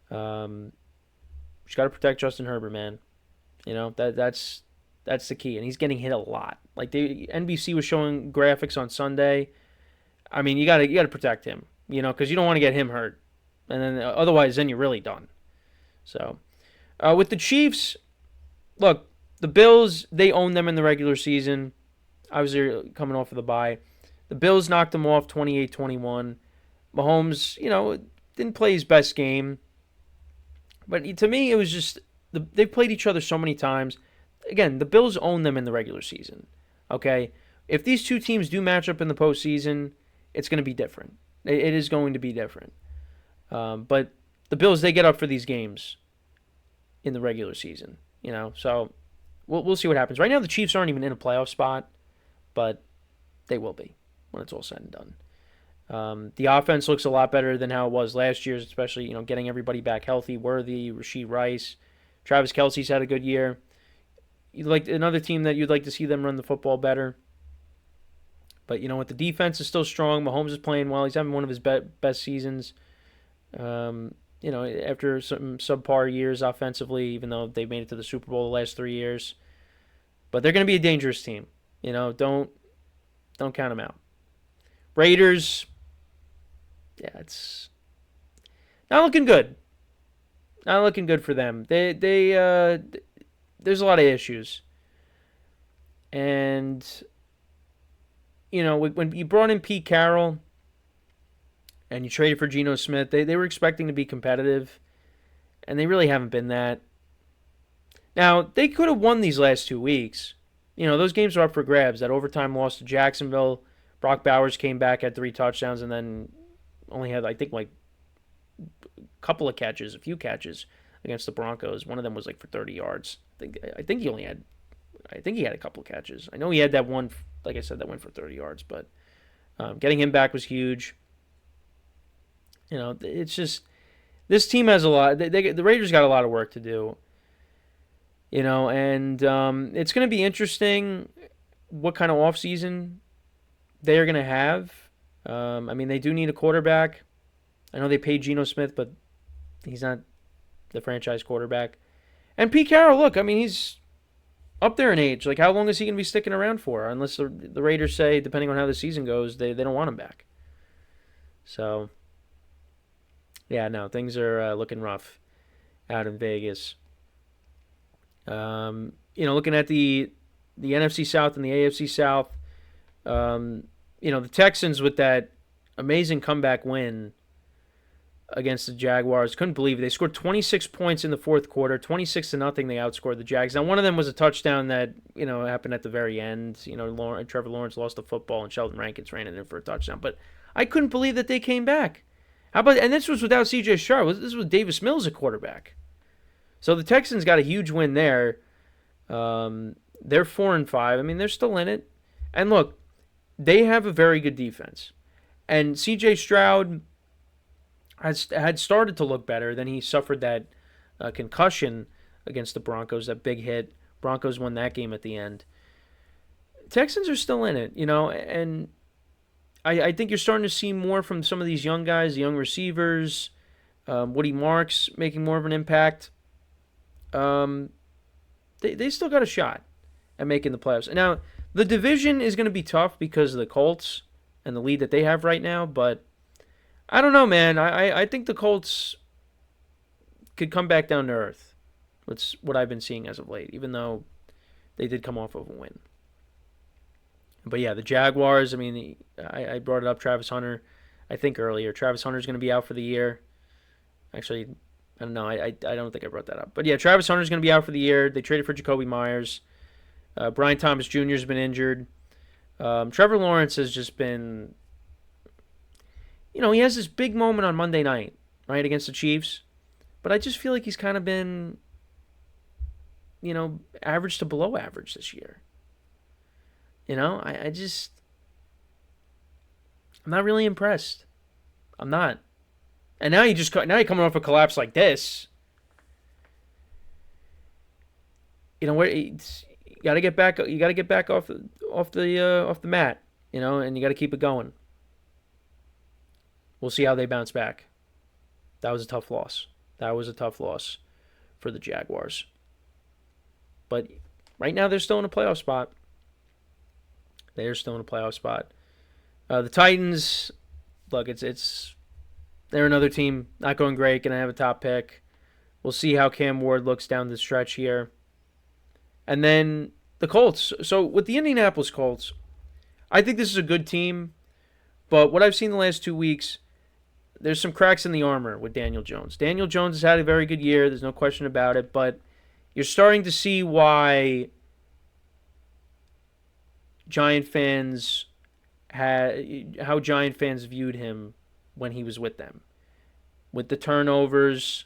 Just got to protect Justin Herbert, man. That's the key, and he's getting hit a lot. Like the NBC was showing graphics on Sunday. I mean, you got to protect him, because you don't want to get him hurt, and then otherwise, then you're really done. So, with the Chiefs, look, the Bills, they own them in the regular season. Obviously, they're coming off of the bye. The Bills knocked them off 28-21. Mahomes, didn't play his best game. But to me, it was just they played each other so many times. Again, the Bills own them in the regular season. Okay? If these two teams do match up in the postseason, it's going to be different. It is going to be different. But the Bills, they get up for these games in the regular season. So we'll see what happens. Right now, the Chiefs aren't even in a playoff spot, but they will be when it's all said and done. The offense looks a lot better than how it was last year, especially getting everybody back healthy. Worthy, Rashee Rice, Travis Kelce's had a good year. You'd like another team that you'd like to see them run the football better. But what, the defense is still strong. Mahomes is playing well. He's having one of his best seasons. after some subpar years offensively, even though they made it to the Super Bowl the last 3 years. But they're going to be a dangerous team. Don't count them out. Raiders, yeah, it's not looking good. Not looking good for them. There's a lot of issues, and when you brought in Pete Carroll and you traded for Geno Smith, they were expecting to be competitive, and they really haven't been that. Now, they could have won these last 2 weeks. Those games were up for grabs. That overtime loss to Jacksonville, Brock Bowers came back, had 3 touchdowns, and then only had, I think, like a few catches against the Broncos. One of them was like for 30 yards. I think he had a couple of catches. I know he had that one, like I said, that went for 30 yards, but getting him back was huge. It's just this team has a lot. The Raiders got a lot of work to do. And it's going to be interesting what kind of offseason they are going to have. They do need a quarterback. I know they paid Geno Smith, but he's not the franchise quarterback. And Pete Carroll, look, he's up there in age. Like, how long is he going to be sticking around for? Unless the Raiders say, depending on how the season goes, they don't want him back. So, yeah, no, things are looking rough out in Vegas. Looking at the NFC South and the AFC South, the Texans with that amazing comeback win against the Jaguars, couldn't believe it. They scored 26 points in the fourth quarter, 26-0. They outscored the Jags. Now, one of them was a touchdown that happened at the very end. Trevor Lawrence lost the football and Sheldon Rankins ran it in for a touchdown. But I couldn't believe that they came back. And this was without C.J. Stroud. This was Davis Mills at quarterback. So the Texans got a huge win there. They're 4-5. They're still in it. And look, they have a very good defense. And C.J. Stroud had started to look better. Then he suffered that concussion against the Broncos, that big hit. Broncos won that game at the end. Texans are still in it, and I think you're starting to see more from some of these young guys, the young receivers. Woody Marks making more of an impact. They still got a shot at making the playoffs. Now, the division is going to be tough because of the Colts and the lead that they have right now, but I don't know, man. I think the Colts could come back down to earth. That's what I've been seeing as of late, even though they did come off of a win. But yeah, the Jaguars, I brought it up, Travis Hunter, I think earlier. Travis Hunter's going to be out for the year. Actually, I don't know. I don't think I brought that up. But yeah, Travis Hunter's going to be out for the year. They traded for Jacoby Myers. Brian Thomas Jr. has been injured. Trevor Lawrence has just been... he has this big moment on Monday night, right, against the Chiefs. But I just feel like he's kind of been, average to below average this year. I'm not really impressed. I'm not. And now you're coming off a collapse like this. Where you got to get back. You got to get back off the mat. And you got to keep it going. We'll see how they bounce back. That was a tough loss. That was a tough loss for the Jaguars. But right now they're still in a playoff spot. They're still in a playoff spot. The Titans, look, they're another team not going great. Going to have a top pick. We'll see how Cam Ward looks down the stretch here. And then the Colts. So with the Indianapolis Colts, I think this is a good team. But what I've seen the last 2 weeks, there's some cracks in the armor with Daniel Jones. Daniel Jones has had a very good year. There's no question about it. But you're starting to see why how Giant fans viewed him when he was with them. With the turnovers,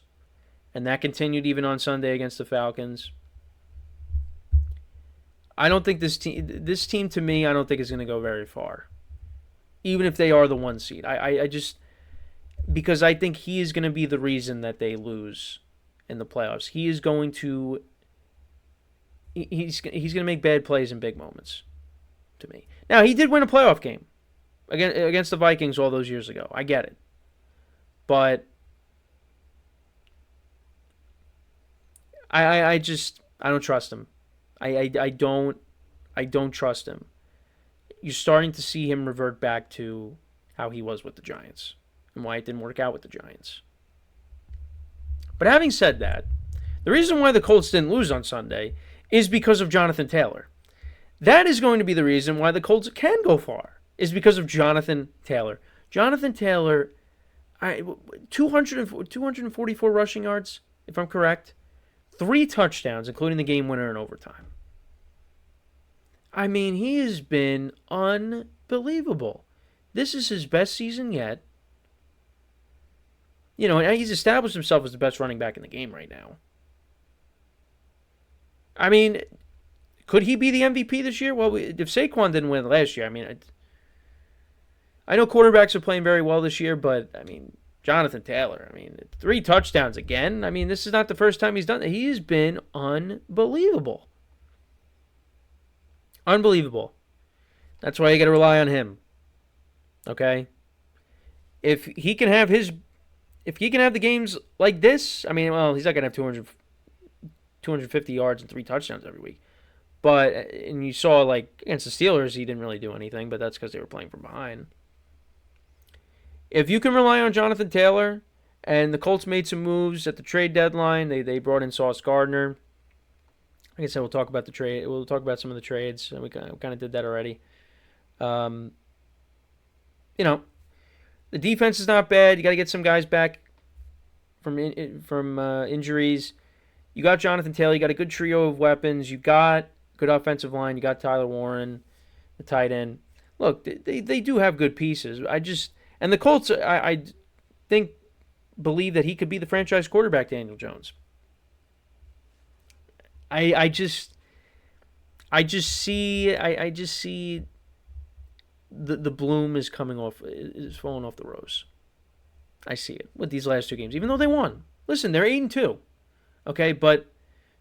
and that continued even on Sunday against the Falcons. I don't think this team to me, I don't think is going to go very far. Even if they are the 1 seed. I just, because I think he is going to be the reason that they lose in the playoffs. He is going to, he's going to make bad plays in big moments to me. Now, he did win a playoff game against the Vikings all those years ago. I get it. But I don't trust him. I don't trust him. You're starting to see him revert back to how he was with the Giants and why it didn't work out with the Giants. But having said that, the reason why the Colts didn't lose on Sunday is because of Jonathan Taylor. That is going to be the reason why the Colts can go far, is because of Jonathan Taylor. Jonathan Taylor, 244 rushing yards, if I'm correct. 3 touchdowns, including the game winner in overtime. I mean, he has been unbelievable. This is his best season yet. You know, and he's established himself as the best running back in the game right now. I mean, could he be the MVP this year? Well, if Saquon didn't win last year, I mean, I know quarterbacks are playing very well this year, but, I mean, Jonathan Taylor, I mean, 3 touchdowns again. I mean, this is not the first time he's done that. He has been unbelievable. Unbelievable. That's why you got to rely on him. Okay? If he can have the games like this, I mean, well, he's not going to have 250 yards and 3 touchdowns every week. But, and you saw, like, against the Steelers, he didn't really do anything, but that's because they were playing from behind. If you can rely on Jonathan Taylor, and the Colts made some moves at the trade deadline, they brought in Sauce Gardner. Like I said, we'll talk about the trade. We'll talk about some of the trades. We kind of did that already. You know, the defense is not bad. You got to get some guys back from injuries. You got Jonathan Taylor. You got a good trio of weapons. You got good offensive line. You got Tyler Warren, the tight end. Look, they do have good pieces. And the Colts, I believe that he could be the franchise quarterback, Daniel Jones. I just see the bloom is falling off the rose. I see it with these last 2 games, even though they won. Listen, they're 8-2, okay. But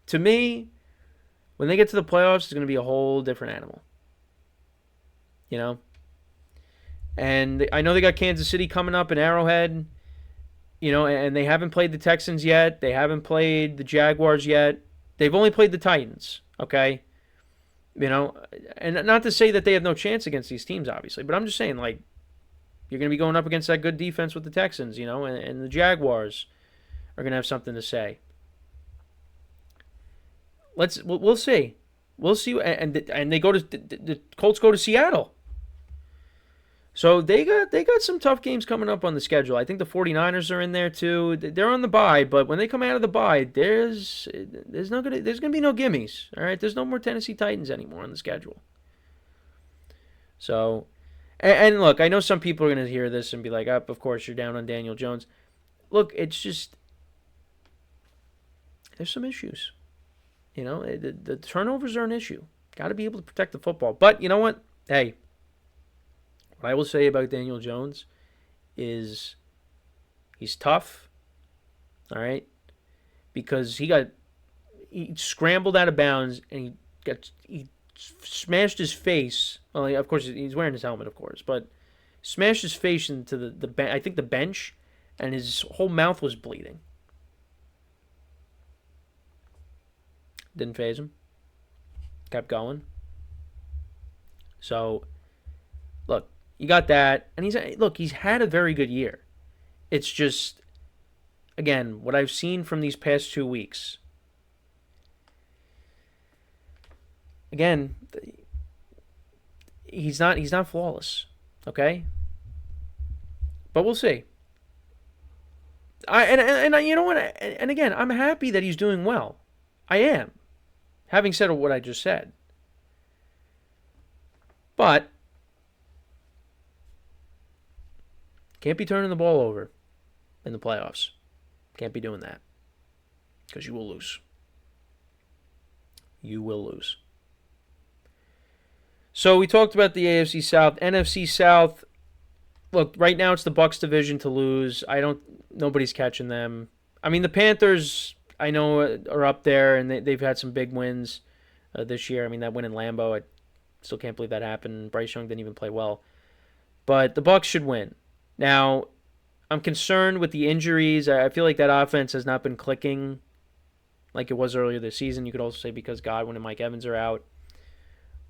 to me, when they get to the playoffs, it's going to be a whole different animal. You know, and I know they got Kansas City coming up in Arrowhead. You know, and they haven't played the Texans yet. They haven't played the Jaguars yet. They've only played the Titans, okay? You know, and not to say that they have no chance against these teams, obviously, but I'm just saying, like, you're going to be going up against that good defense with the Texans, you know, and the Jaguars are going to have something to say. We'll see. We'll see. And they go to the Colts go to Seattle. So they got some tough games coming up on the schedule. I think the 49ers are in there too. They're on the bye, but when they come out of the bye, there's going to be no gimmies. All right, there's no more Tennessee Titans anymore on the schedule. So, and look, I know some people are going to hear this and be like, "Of course you're down on Daniel Jones." Look, it's just there's some issues. You know, the turnovers are an issue. Got to be able to protect the football. But you know what? Hey. What I will say about Daniel Jones is he's tough, all right, because he scrambled out of bounds and he smashed his face. Well, of course he's wearing his helmet, of course, but smashed his face into the I think the bench, and his whole mouth was bleeding. Didn't faze him. Kept going. So, look. You got that, and he's had a very good year. It's just, again, what I've seen from these past 2 weeks. Again, he's not flawless, okay? But we'll see. And you know what? And again, I'm happy that he's doing well. I am. Having said what I just said, but. Can't be turning the ball over in the playoffs. Can't be doing that. Because you will lose. You will lose. So we talked about the AFC South. NFC South, look, right now it's the Bucs division to lose. Nobody's catching them. I mean, the Panthers, I know, are up there, and they've had some big wins this year. I mean, that win in Lambeau, I still can't believe that happened. Bryce Young didn't even play well. But the Bucs should win. Now, I'm concerned with the injuries. I feel like that offense has not been clicking like it was earlier this season. You could also say because Godwin and Mike Evans are out.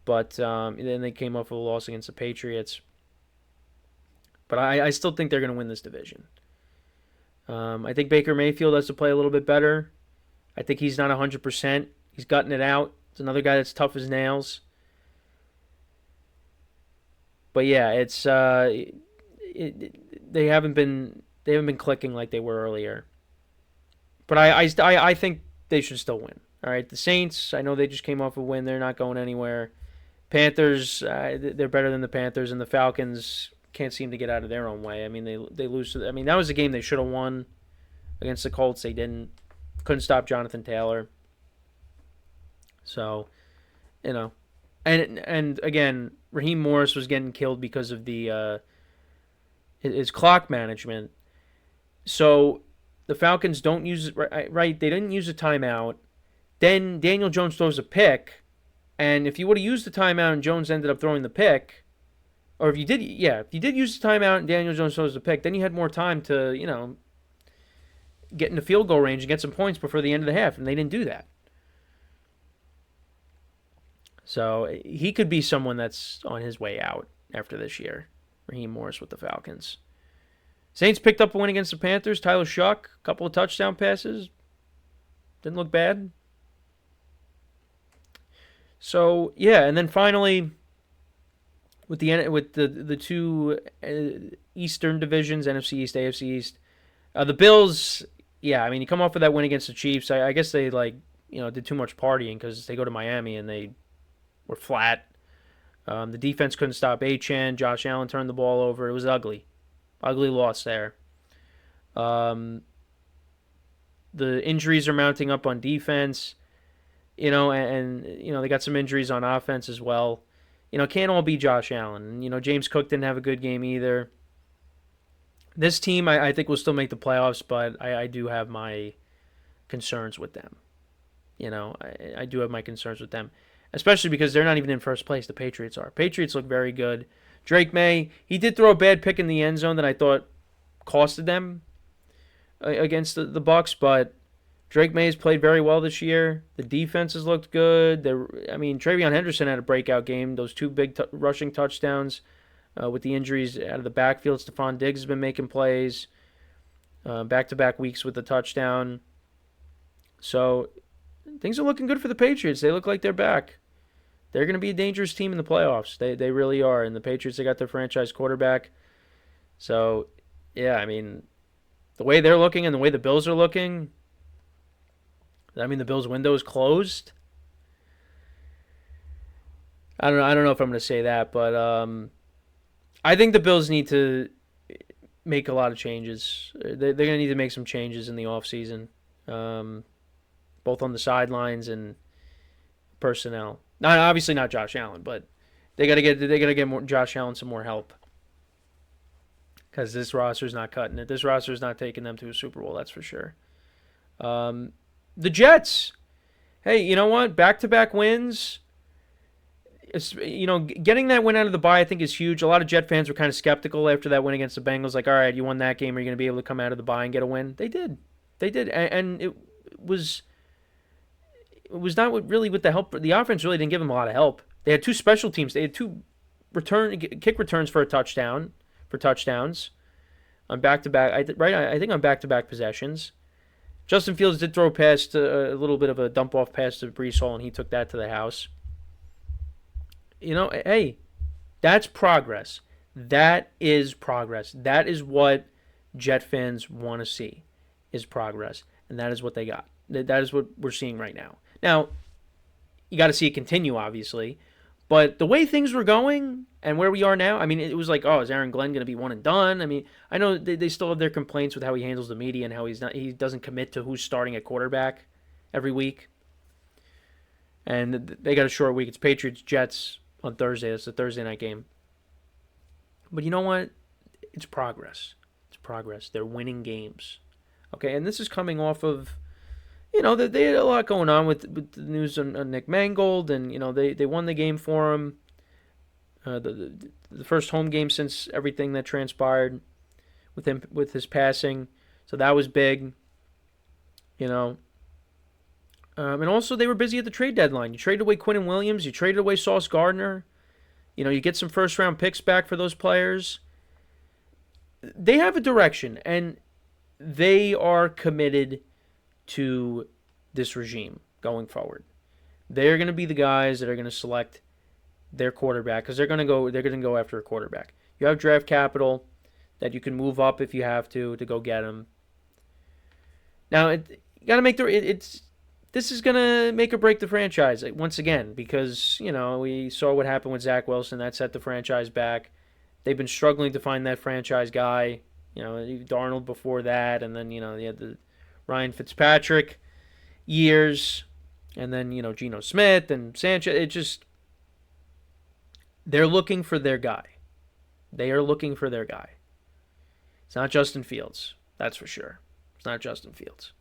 But then they came off with a loss against the Patriots. But I still think they're going to win this division. I think Baker Mayfield has to play a little bit better. I think he's not 100%. He's gutting it out. It's another guy that's tough as nails. But yeah, they haven't been clicking like they were earlier. But I think they should still win. All right, the Saints, I know they just came off a win. They're not going anywhere. Panthers, they're better than the Panthers, and the Falcons can't seem to get out of their own way. I mean, they lose. I mean, that was a game they should have won against the Colts. They didn't. Couldn't stop Jonathan Taylor. So, and again, Raheem Morris was getting killed because of the his clock management. So the Falcons don't use it right. They didn't use a timeout. Then Daniel Jones throws a pick, and if you would have used the timeout and Jones ended up throwing the pick, or if you did use the timeout and Daniel Jones throws the pick, then you had more time to get into field goal range and get some points before the end of the half, and they didn't do that. So he could be someone that's on his way out after this year. Raheem Morris with the Falcons. Saints picked up a win against the Panthers. Tyler Shuck, a couple of touchdown passes. Didn't look bad. So yeah, and then finally, with the two Eastern divisions, NFC East, AFC East, the Bills. Yeah, I mean, you come off with that win against the Chiefs. I guess they did too much partying because they go to Miami and they were flat. The defense couldn't stop Achane. Josh Allen turned the ball over. It was ugly. Ugly loss there. The injuries are mounting up on defense, and they got some injuries on offense as well. Can't all be Josh Allen. James Cook didn't have a good game either. This team, I think, will still make the playoffs, but I do have my concerns with them. I do have my concerns with them, especially because they're not even in first place. The Patriots are. Patriots look very good. Drake May, he did throw a bad pick in the end zone that I thought costed them against the Bucs, but Drake May has played very well this year. The defense has looked good. TreVeyon Henderson had a breakout game. Those two big rushing touchdowns. With the injuries out of the backfield, Stephon Diggs has been making plays. Back-to-back weeks with the touchdown. So things are looking good for the Patriots. They look like they're back. They're going to be a dangerous team in the playoffs. They really are. And the Patriots, they got their franchise quarterback. So, yeah, I mean, the way they're looking and the way the Bills are looking, I mean, the Bills' window is closed. I don't know if I'm going to say that, but I think the Bills need to make a lot of changes. They're going to need to make some changes in the offseason, both on the sidelines and personnel. Obviously not Josh Allen, but they got to get more Josh Allen some more help because this roster's not cutting it. This roster's not taking them to a Super Bowl, that's for sure. The Jets, hey, you know what? Back-to-back wins. Getting that win out of the bye, I think, is huge. A lot of Jet fans were kind of skeptical after that win against the Bengals. Like, all right, you won that game. Are you going to be able to come out of the bye and get a win? They did. And it was not really with the help. The offense really didn't give them a lot of help. They had two special teams. They had two kick returns for touchdowns on back-to-back. I think on back-to-back possessions. Justin Fields did throw past a little bit of a dump-off pass to Breece Hall, and he took that to the house. Hey, that's progress. That is progress. That is what Jet fans want to see, is progress. And that is what they got. That is what we're seeing right now. Now, you got to see it continue, obviously. But the way things were going and where we are now, I mean, it was like, is Aaron Glenn going to be one and done? I mean, I know they still have their complaints with how he handles the media and how he doesn't commit to who's starting at quarterback every week. And they got a short week. It's Patriots, Jets on Thursday. That's the Thursday night game. But you know what? It's progress. It's progress. They're winning games. Okay, and this is coming off of, they had a lot going on with the news on Nick Mangold, and, they won the game for him. The first home game since everything that transpired with his passing. So that was big. And also, they were busy at the trade deadline. You traded away Quinnen Williams. You traded away Sauce Gardner. You get some first-round picks back for those players. They have a direction, and they are committed to this regime going forward. They're going to be the guys that are going to select their quarterback because they're going to go after a quarterback. You have draft capital that you can move up if you have to go get him. Now, you got to make this is going to make or break the franchise once again because, we saw what happened with Zach Wilson. That set the franchise back. They've been struggling to find that franchise guy. Darnold before that, and then, they had the Ryan Fitzpatrick years, and then, Geno Smith and Sanchez. They're looking for their guy. They are looking for their guy. It's not Justin Fields, that's for sure. It's not Justin Fields.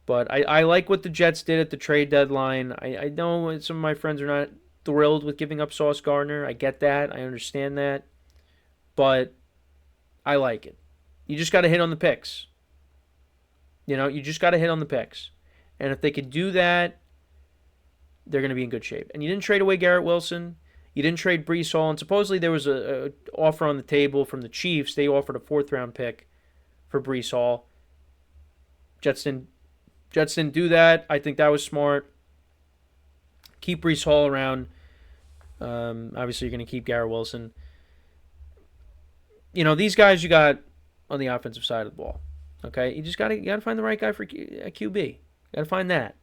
But I like what the Jets did at the trade deadline. I know some of my friends are not thrilled with giving up Sauce Gardner. I get that. I understand that. But I like it. You just got to hit on the picks. You just got to hit on the picks. And if they could do that, they're going to be in good shape. And you didn't trade away Garrett Wilson. You didn't trade Breece Hall. And supposedly there was a offer on the table from the Chiefs. They offered a 4th-round pick for Breece Hall. Jets didn't do that. I think that was smart. Keep Breece Hall around. Obviously, you're going to keep Garrett Wilson. These guys you got on the offensive side of the ball. Okay, you got to find the right guy for QB. You got to find that.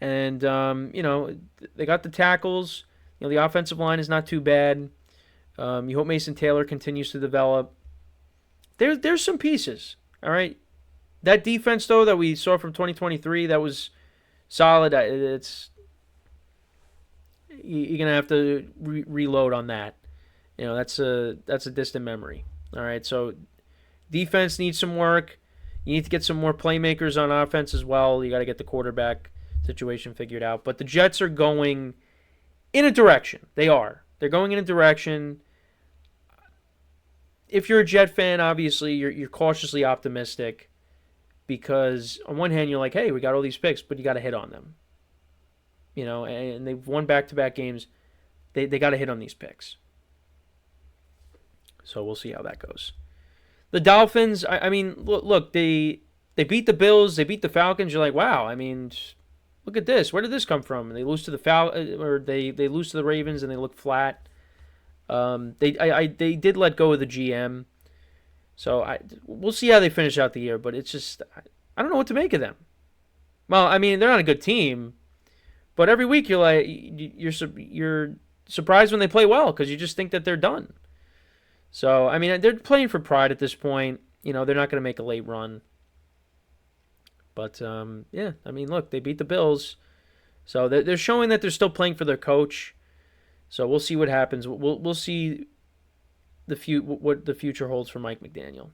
And they got the tackles. The offensive line is not too bad. You hope Mason Taylor continues to develop. There's some pieces. All right. That defense, though, that we saw from 2023, that was solid. You're gonna have to reload on that. That's a distant memory. All right, so defense needs some work. You need to get some more playmakers on offense as well. You got to get the quarterback situation figured out. But the Jets are going in a direction. They are. They're going in a direction. If you're a Jet fan, obviously you're cautiously optimistic. Because on one hand, you're like, hey, we got all these picks, but you got to hit on them. And they've won back-to-back games. They got to hit on these picks. So we'll see how that goes. The Dolphins, I mean, look, they beat the Bills, they beat the Falcons. You're like, wow, I mean, look at this. Where did this come from? And they lose to the they lose to the Ravens and they look flat. They did let go of the GM. So we'll see how they finish out the year, but it's just I don't know what to make of them. Well, I mean, they're not a good team, but every week you're surprised when they play well because you just think that they're done. So I mean, they're playing for pride at this point. They're not going to make a late run. But yeah, I mean, look, they beat the Bills, so they're showing that they're still playing for their coach. So we'll see what happens. We'll see what the future holds for Mike McDaniel.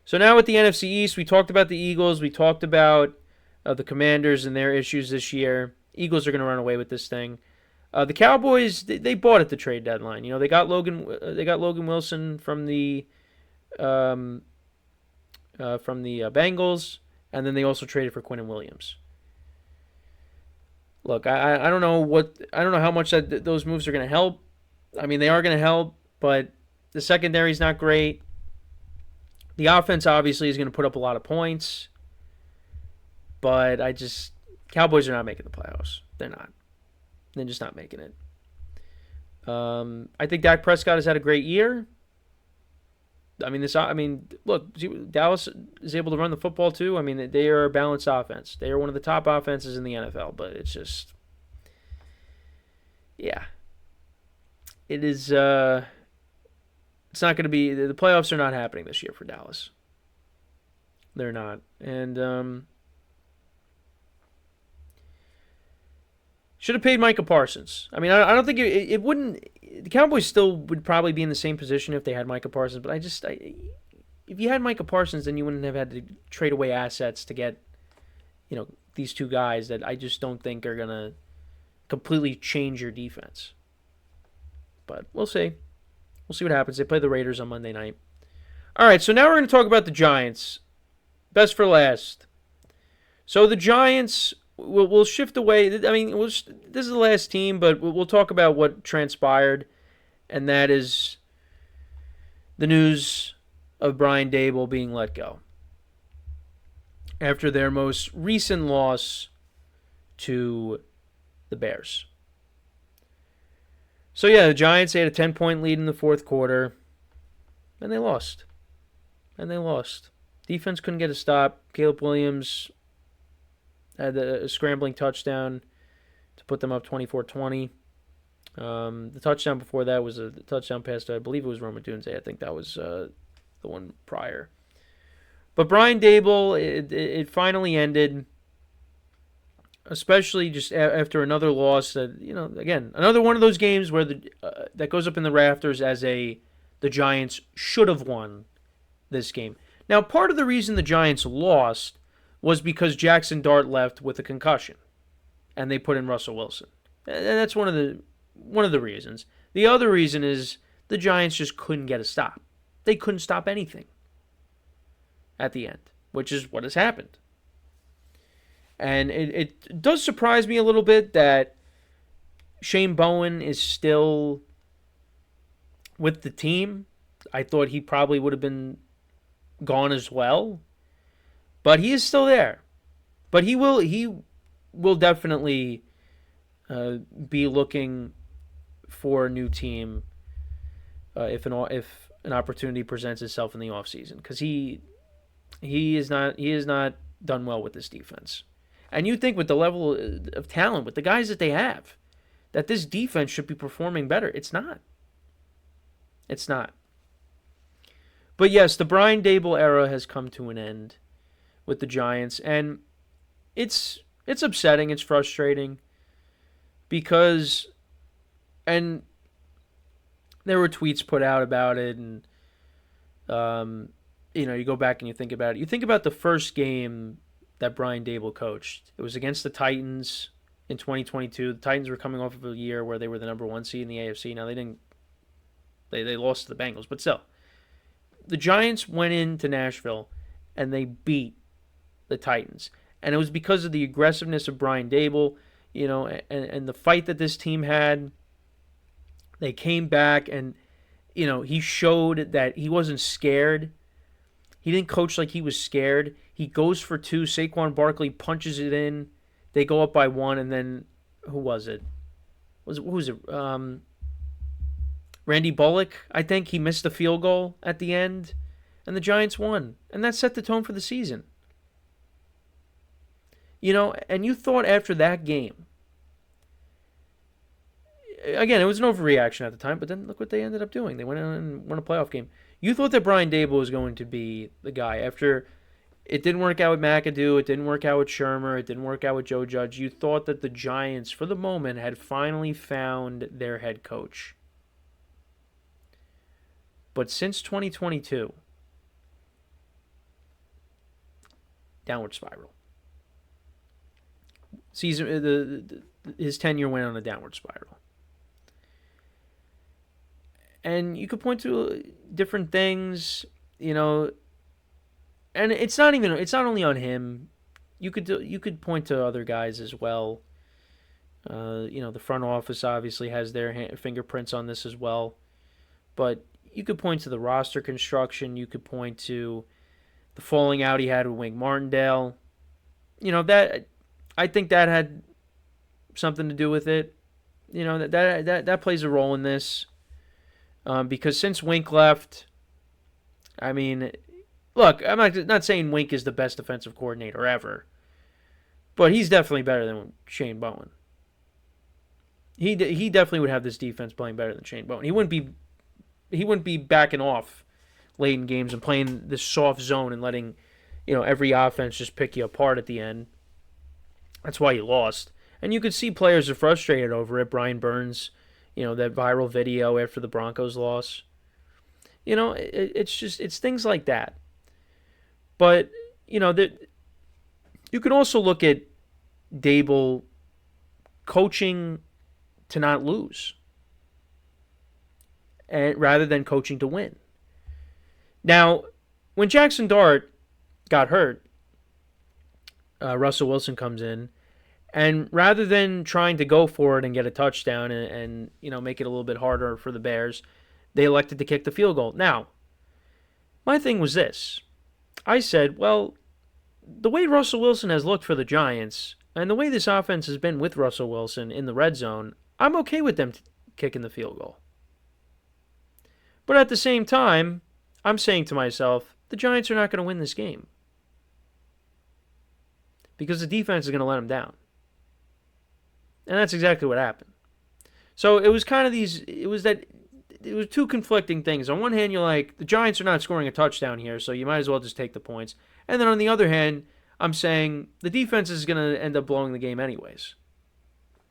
So now with the NFC East, we talked about the Eagles. We talked about the Commanders and their issues this year. Eagles are going to run away with this thing. The Cowboys, they bought at the trade deadline. They got Logan Wilson from the Bengals, and then they also traded for Quinnen Williams. Look, I don't know how much those moves are going to help. I mean, they are going to help. But the secondary is not great. The offense obviously is going to put up a lot of points. But Cowboys are not making the playoffs. They're not. They're just not making it. I think Dak Prescott has had a great year. Look, Dallas is able to run the football too. I mean, they are a balanced offense. They are one of the top offenses in the NFL. But it's just, yeah, it is. It's not going to be, the playoffs are not happening this year for Dallas. They're not. And should have paid Micah Parsons. I mean, I don't think it wouldn't, the Cowboys still would probably be in the same position if they had Micah Parsons, but if you had Micah Parsons, then you wouldn't have had to trade away assets to get, these two guys that I just don't think are going to completely change your defense. But we'll see. We'll see what happens. They play the Raiders on Monday night. All right, so now we're going to talk about the Giants. Best for last. So the Giants will shift away. I mean, this is the last team, but we'll talk about what transpired, and that is the news of Brian Daboll being let go after their most recent loss to the Bears. So yeah, the Giants had a 10-point lead in the fourth quarter, and they lost. Defense couldn't get a stop. Caleb Williams had a scrambling touchdown to put them up 24-20. The touchdown before that was a touchdown pass to, I believe it was Roma Dunze. I think that was the one prior. But Brian Daboll, it finally ended, especially just after another loss. That, again, another one of those games where that goes up in the rafters as the Giants should have won this game. Now, part of the reason the Giants lost was because Jackson Dart left with a concussion, and they put in Russell Wilson. And that's one of the reasons. The other reason is the Giants just couldn't get a stop. They couldn't stop anything at the end, which is what has happened. And it does surprise me a little bit that Shane Bowen is still with the team. I thought he probably would have been gone as well. But he is still there. But he will definitely be looking for a new team if an opportunity presents itself in the offseason, because he is not done well with this defense. And you think with the level of talent, with the guys that they have, that this defense should be performing better. It's not. It's not. But yes, the Brian Daboll era has come to an end with the Giants, and it's upsetting, it's frustrating, because, and there were tweets put out about it, and you go back and you think about it. You think about the first game that Brian Daboll coached. It was against the Titans in 2022. The Titans were coming off of a year where they were the number one seed in the AFC. Now they lost to the Bengals, but still, the Giants went into Nashville and they beat the Titans. And it was because of the aggressiveness of Brian Daboll, and the fight that this team had. They came back and, he showed that he wasn't scared. He didn't coach like he was scared. He goes for two. Saquon Barkley punches it in. They go up by one, and then, who was it? Who was it? Randy Bullock, I think. He missed the field goal at the end, and the Giants won. And that set the tone for the season. And you thought after that game, again, it was an overreaction at the time, but then look what they ended up doing. They went in and won a playoff game. You thought that Brian Daboll was going to be the guy. After it didn't work out with McAdoo, it didn't work out with Shermer, it didn't work out with Joe Judge. You thought that the Giants, for the moment, had finally found their head coach. But since 2022, downward spiral. His tenure went on a downward spiral. And you could point to different things, and it's not only on him. You could point to other guys as well. The front office obviously has their fingerprints on this as well. But you could point to the roster construction. You could point to the falling out he had with Wink Martindale. That I think that had something to do with it. That plays a role in this. Because since Wink left, I mean, look, I'm not saying Wink is the best defensive coordinator ever, but he's definitely better than Shane Bowen. He definitely would have this defense playing better than Shane Bowen. He wouldn't be backing off late in games and playing this soft zone and letting every offense just pick you apart at the end. That's why you lost, and you could see players are frustrated over it. Brian Burns. That viral video after the Broncos loss. It's things like that. But, that you can also look at Daboll coaching to not lose, and rather than coaching to win. Now, when Jackson Dart got hurt, Russell Wilson comes in, and rather than trying to go for it and get a touchdown and make it a little bit harder for the Bears, they elected to kick the field goal. Now, my thing was this. I said, well, the way Russell Wilson has looked for the Giants and the way this offense has been with Russell Wilson in the red zone, I'm okay with them kicking the field goal. But at the same time, I'm saying to myself, the Giants are not going to win this game because the defense is going to let them down. And that's exactly what happened. So it was kind of it was two conflicting things. On one hand, you're like, the Giants are not scoring a touchdown here, so you might as well just take the points. And then on the other hand, I'm saying the defense is going to end up blowing the game anyways.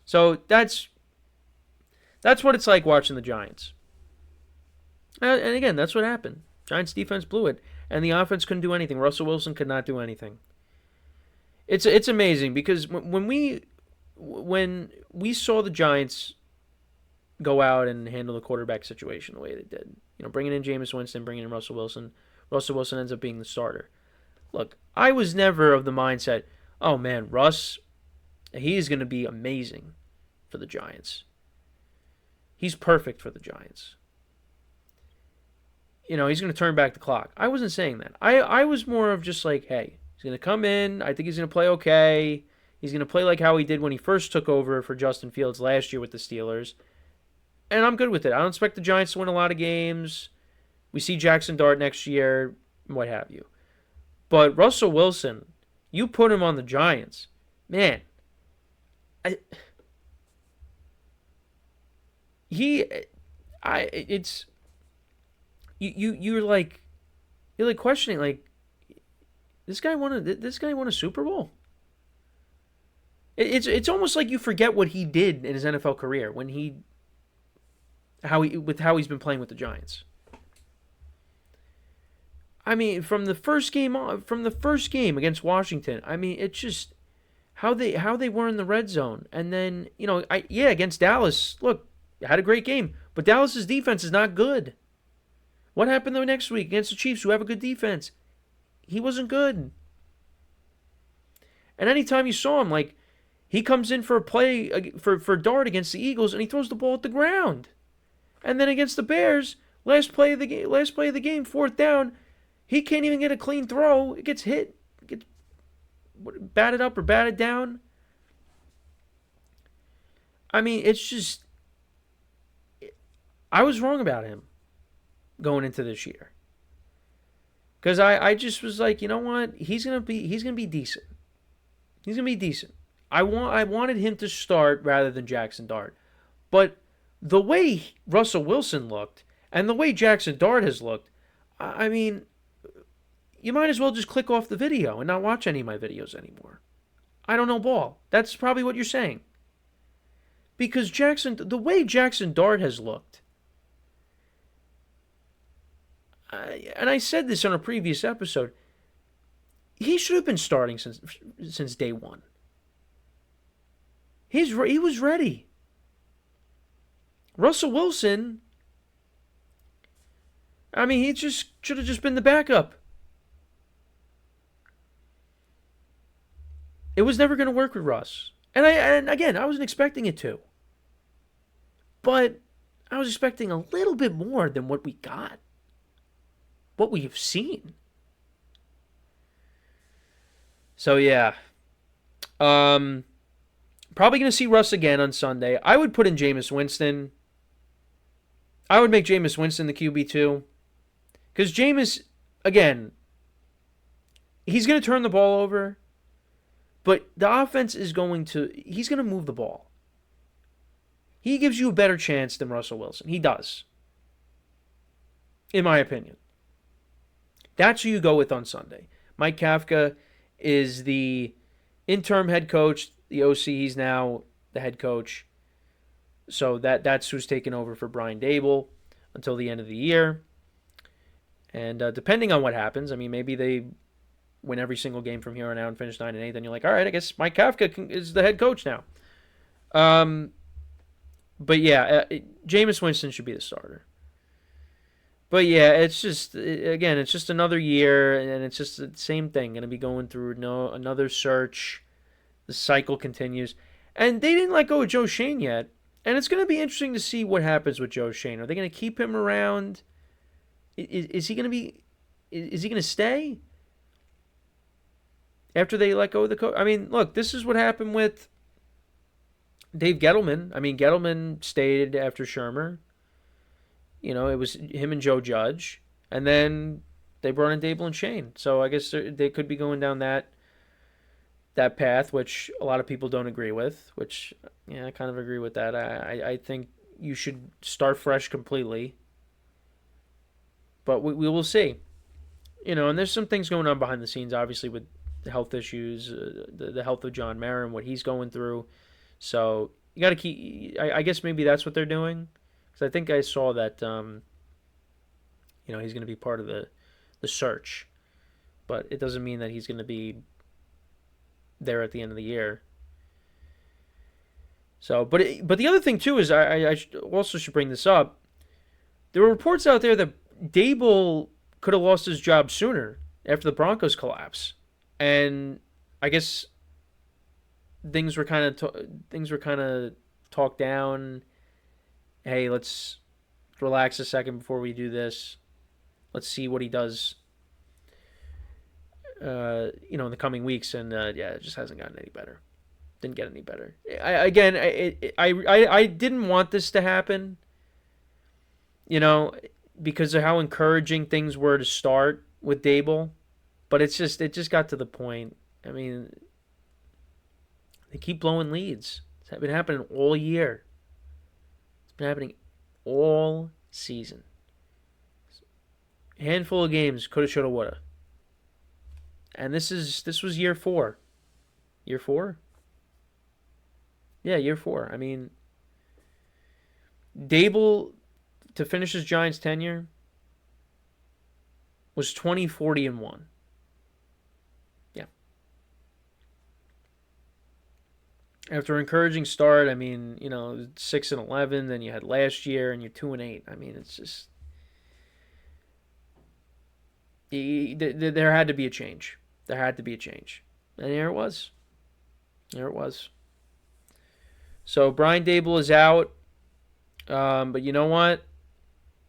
So that's what it's like watching the Giants. And again, that's what happened. Giants defense blew it, and the offense couldn't do anything. Russell Wilson could not do anything. It's amazing because when we saw the Giants go out and handle the quarterback situation the way they did, bringing in Jameis Winston, bringing in Russell Wilson ends up being the starter. Look, I was never of the mindset, oh man, Russ, he's going to be amazing for the Giants. He's perfect for the Giants. He's going to turn back the clock. I wasn't saying that. I was more of just like, hey, he's going to come in. I think he's going to play okay. He's going to play like how he did when he first took over for Justin Fields last year with the Steelers. And I'm good with it. I don't expect the Giants to win a lot of games. We see Jackson Dart next year, what have you. But Russell Wilson, you put him on the Giants, man. You're like questioning, like, this guy won a Super Bowl. It's almost like you forget what he did in his NFL career how he's been playing with the Giants. I mean, from the first game against Washington, I mean, it's just how they were in the red zone, and then against Dallas. Look, had a great game, but Dallas's defense is not good. What happened the next week against the Chiefs, who have a good defense? He wasn't good. And anytime you saw him, like, he comes in for a play for Dart against the Eagles, and he throws the ball at the ground. And then against the Bears, last play of the game, fourth down, he can't even get a clean throw. It gets hit, gets batted up or batted down. I mean, it's just, I was wrong about him going into this year. Because I just was like, you know what? He's gonna be decent. He's gonna be decent. I wanted him to start rather than Jackson Dart. But the way Russell Wilson looked and the way Jackson Dart has looked, I mean, you might as well just click off the video and not watch any of my videos anymore. I don't know ball. That's probably what you're saying. Because the way Jackson Dart has looked, and I said this on a previous episode, he should have been starting since day one. He was ready. Russell Wilson, I mean, he just should have just been the backup. It was never going to work with Russ. And again, I wasn't expecting it to. But I was expecting a little bit more than what we got. What we have seen. So yeah. Probably going to see Russ again on Sunday. I would put in Jameis Winston. I would make Jameis Winston the QB2. Because Jameis, again, he's going to turn the ball over. But the offense he's going to move the ball. He gives you a better chance than Russell Wilson. He does. In my opinion. That's who you go with on Sunday. Mike Kafka is the interim head coach. The OC, he's now the head coach. So that's who's taking over for Brian Daboll until the end of the year. And depending on what happens, I mean, maybe they win every single game from here on out and finish 9-8. Then you're like, all right, I guess Mike Kafka is the head coach now. But yeah, Jameis Winston should be the starter. But yeah, it's just again, it's just another year, and it's just the same thing. Going to be going through another search. The cycle continues, and they didn't let go of Joe Shane yet. And it's going to be interesting to see what happens with Joe Shane. Are they going to keep him around? Is he going to be? Is he going to stay after they let go of the coach? I mean, look, this is what happened with Dave Gettleman. I mean, Gettleman stayed after Shermer. It was him and Joe Judge, and then they brought in Daboll and Shane. So I guess they could be going down that path, which a lot of people don't agree with. Which, yeah, I kind of agree with that. I think you should start fresh completely, but we will see. And there's some things going on behind the scenes, obviously with the health issues, the health of John Marin, what he's going through. So you got to keep. I guess maybe that's what they're doing. Because I think I saw that, he's going to be part of the search, but it doesn't mean that he's going to be there at the end of the year. So, but the other thing too is I also should bring this up. There were reports out there that Daboll could have lost his job sooner after the Broncos collapse, and I guess things were kind of talked down. Hey, let's relax a second before we do this. Let's see what he does, in the coming weeks. And yeah, it just hasn't gotten any better. Didn't get any better. I didn't want this to happen, because of how encouraging things were to start with Daboll. But it just got to the point. I mean, they keep blowing leads. It's been happening all year. It's been happening all season. A handful of games, coulda, shoulda, woulda. And this was year 4. Year 4? Yeah, year 4. I mean, Daboll, to finish his Giants tenure, was 20-40-1. Yeah. After an encouraging start, I mean, 6-11, then you had last year, and you're 2-8. I mean, it's just there had to be a change. There had to be a change, and there it was. There it was. So Brian Daboll is out, but you know what?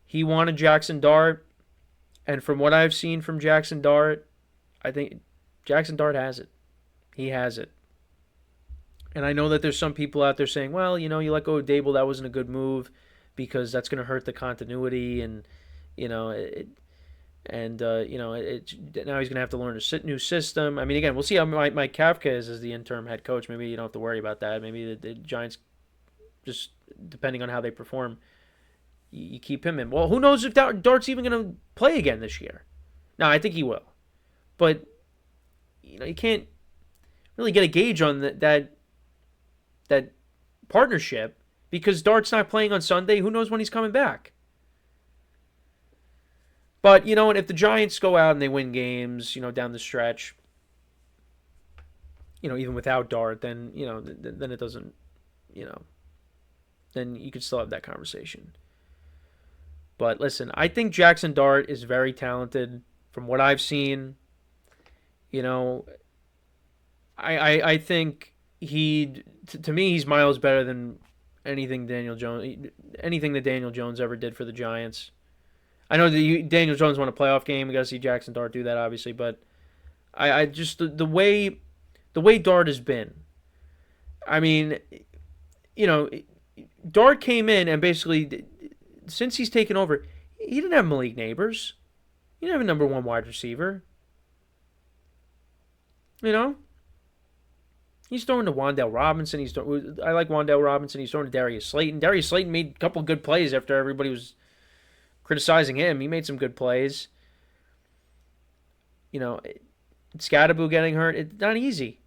He wanted Jackson Dart, and from what I've seen from Jackson Dart, I think Jackson Dart has it. He has it. And I know that there's some people out there saying, well, you let go of Daboll, that wasn't a good move because that's going to hurt the continuity, and now he's going to have to learn a new system. I mean, again, we'll see how Mike Kafka is as the interim head coach. Maybe you don't have to worry about that. Maybe the Giants, just depending on how they perform, you keep him in. Well, who knows if Dart's even going to play again this year? No, I think he will. But, you can't really get a gauge on that partnership because Dart's not playing on Sunday. Who knows when he's coming back? But, and if the Giants go out and they win games, down the stretch, even without Dart, then, then it doesn't, then you could still have that conversation. But listen, I think Jackson Dart is very talented from what I've seen. I think to me, he's miles better than anything that Daniel Jones ever did for the Giants. I know that Daniel Jones won a playoff game. We got to see Jackson Dart do that, obviously. But I just the way Dart has been. I mean, Dart came in and basically, since he's taken over, he didn't have Malik Neighbors. He didn't have a number 1 wide receiver. He's throwing to Wan'Dale Robinson. I like Wan'Dale Robinson. He's throwing to Darius Slayton. Darius Slayton made a couple good plays after everybody was criticizing him. He made some good plays. Scadaboo getting hurt. It's not easy.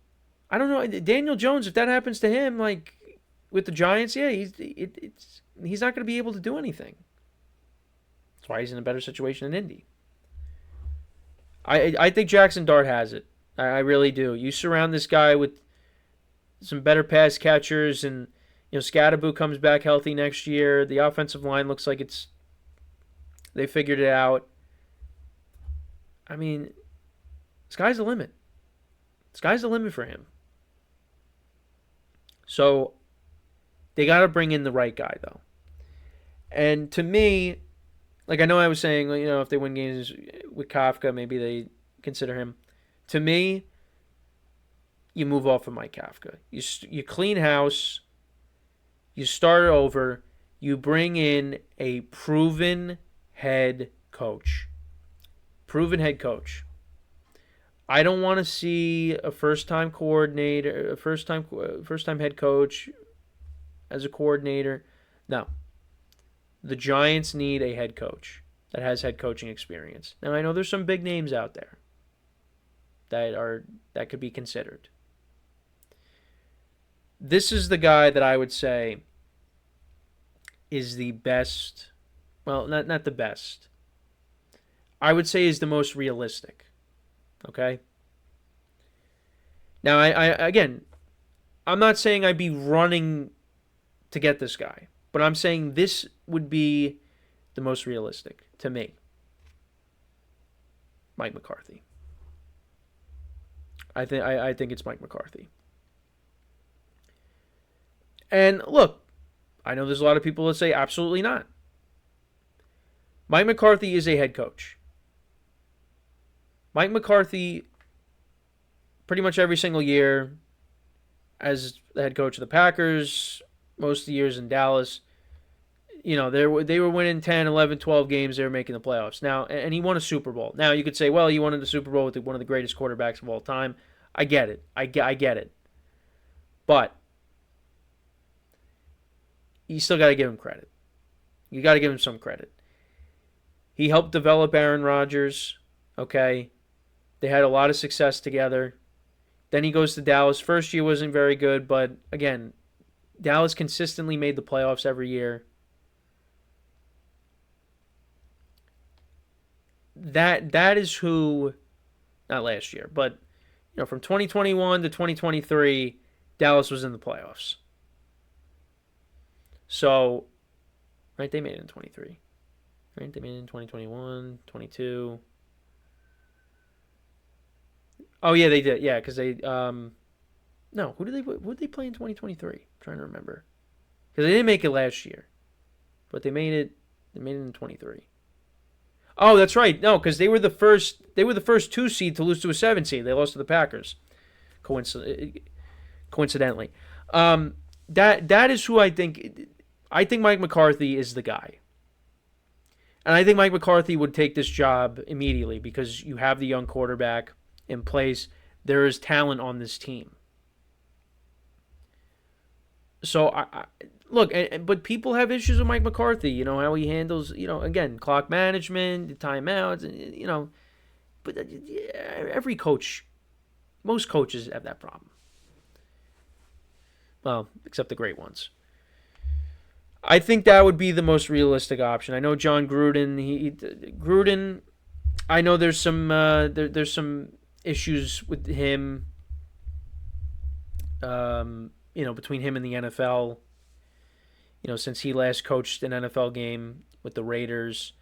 I don't know. Daniel Jones, if that happens to him, like with the Giants, yeah, he's not going to be able to do anything. That's why he's in a better situation in Indy. I think Jackson Dart has it. I really do. You surround this guy with some better pass catchers, and Scadaboo comes back healthy next year. The offensive line looks like it's They figured it out. I mean, sky's the limit. Sky's the limit for him. So they got to bring in the right guy, though. And to me, like I know I was saying, if they win games with Kafka, maybe they consider him. To me, you move off of Mike Kafka. You clean house. You start over. You bring in a proven head coach. Proven head coach. I don't want to see a first-time coordinator, a first-time head coach as a coordinator. No. The Giants need a head coach that has head coaching experience. Now I know there's some big names out there that could be considered. This is the guy that I would say is the best. Well, not the best. I would say is the most realistic. Okay? Now, I'm not saying I'd be running to get this guy, but I'm saying this would be the most realistic to me. Mike McCarthy. I think it's Mike McCarthy. And look, I know there's a lot of people that say absolutely not. Mike McCarthy is a head coach. Mike McCarthy, pretty much every single year, as the head coach of the Packers, most of the years in Dallas, they were winning 10, 11, 12 games. They were making the playoffs. Now, and he won a Super Bowl. Now, you could say, well, he won the Super Bowl with one of the greatest quarterbacks of all time. I get it. I get it. But you still got to give him credit. You got to give him some credit. He helped develop Aaron Rodgers, okay? They had a lot of success together. Then he goes to Dallas. First year wasn't very good, but again, Dallas consistently made the playoffs every year. That is who, not last year, but from 2021 to 2023, Dallas was in the playoffs. So, right, they made it in 23. Right, they made it in 2021, 22. Oh yeah, they did. Yeah, because they no, who did they play in 2023? I'm trying to remember. Because they didn't make it last year, but they made it. They made it in 23. Oh, that's right. No, because they were the first 2 seed to lose to a 7 seed. They lost to the Packers. Coincidentally, that is who I think. I think Mike McCarthy is the guy, and I think Mike McCarthy would take this job immediately because you have the young quarterback in place. There is talent on this team. So look, but people have issues with Mike McCarthy. How he handles, again, clock management, the timeouts, But every coach, most coaches have that problem. Well, except the great ones. I think that would be the most realistic option. I know John Gruden. Gruden, I know there's some issues with him. Between him and the NFL. Since he last coached an NFL game with the Raiders.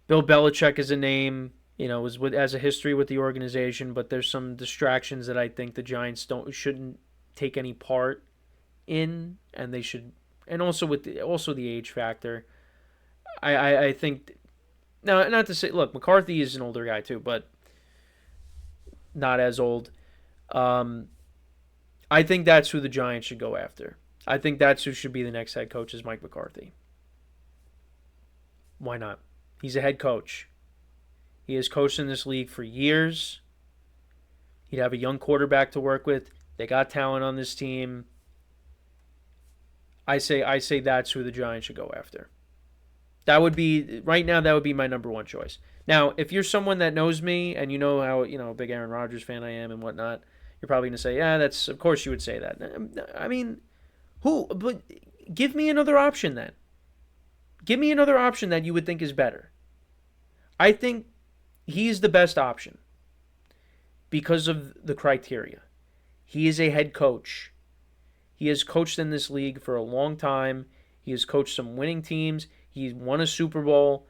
Bill Belichick is a name, has a history with the organization, but there's some distractions that I think the Giants shouldn't take any part in, and they should, and also with the age factor. I think, now, not to say, look, McCarthy is an older guy too, but not as old. I think that's who the Giants should go after. I think that's who should be the next head coach, is Mike McCarthy. Why not? He's a head coach. He has coached in this league for years. He'd have a young quarterback to work with. They got talent on this team. I say that's who the Giants should go after. That would be, right now, that would be my number one choice. Now, if you're someone that knows me and you know how, big Aaron Rodgers fan I am and whatnot, you're probably going to say, yeah, of course you would say that. I mean, but give me another option then. Give me another option that you would think is better. I think he's the best option because of the criteria. He is a head coach. He has coached in this league for a long time. He has coached some winning teams. He's won a Super Bowl.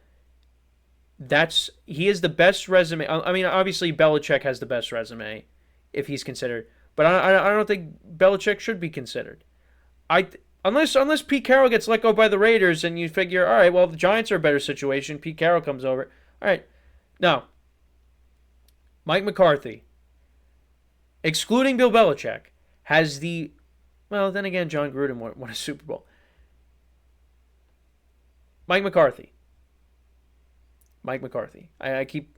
He is the best resume. I mean, obviously Belichick has the best resume if he's considered, but I don't think Belichick should be considered. I unless Pete Carroll gets let go by the Raiders and you figure, all right, well the Giants are a better situation. Pete Carroll comes over. All right, no. Mike McCarthy, excluding Bill Belichick, has the well. Then again, John Gruden won a Super Bowl. Mike McCarthy. Mike McCarthy. I keep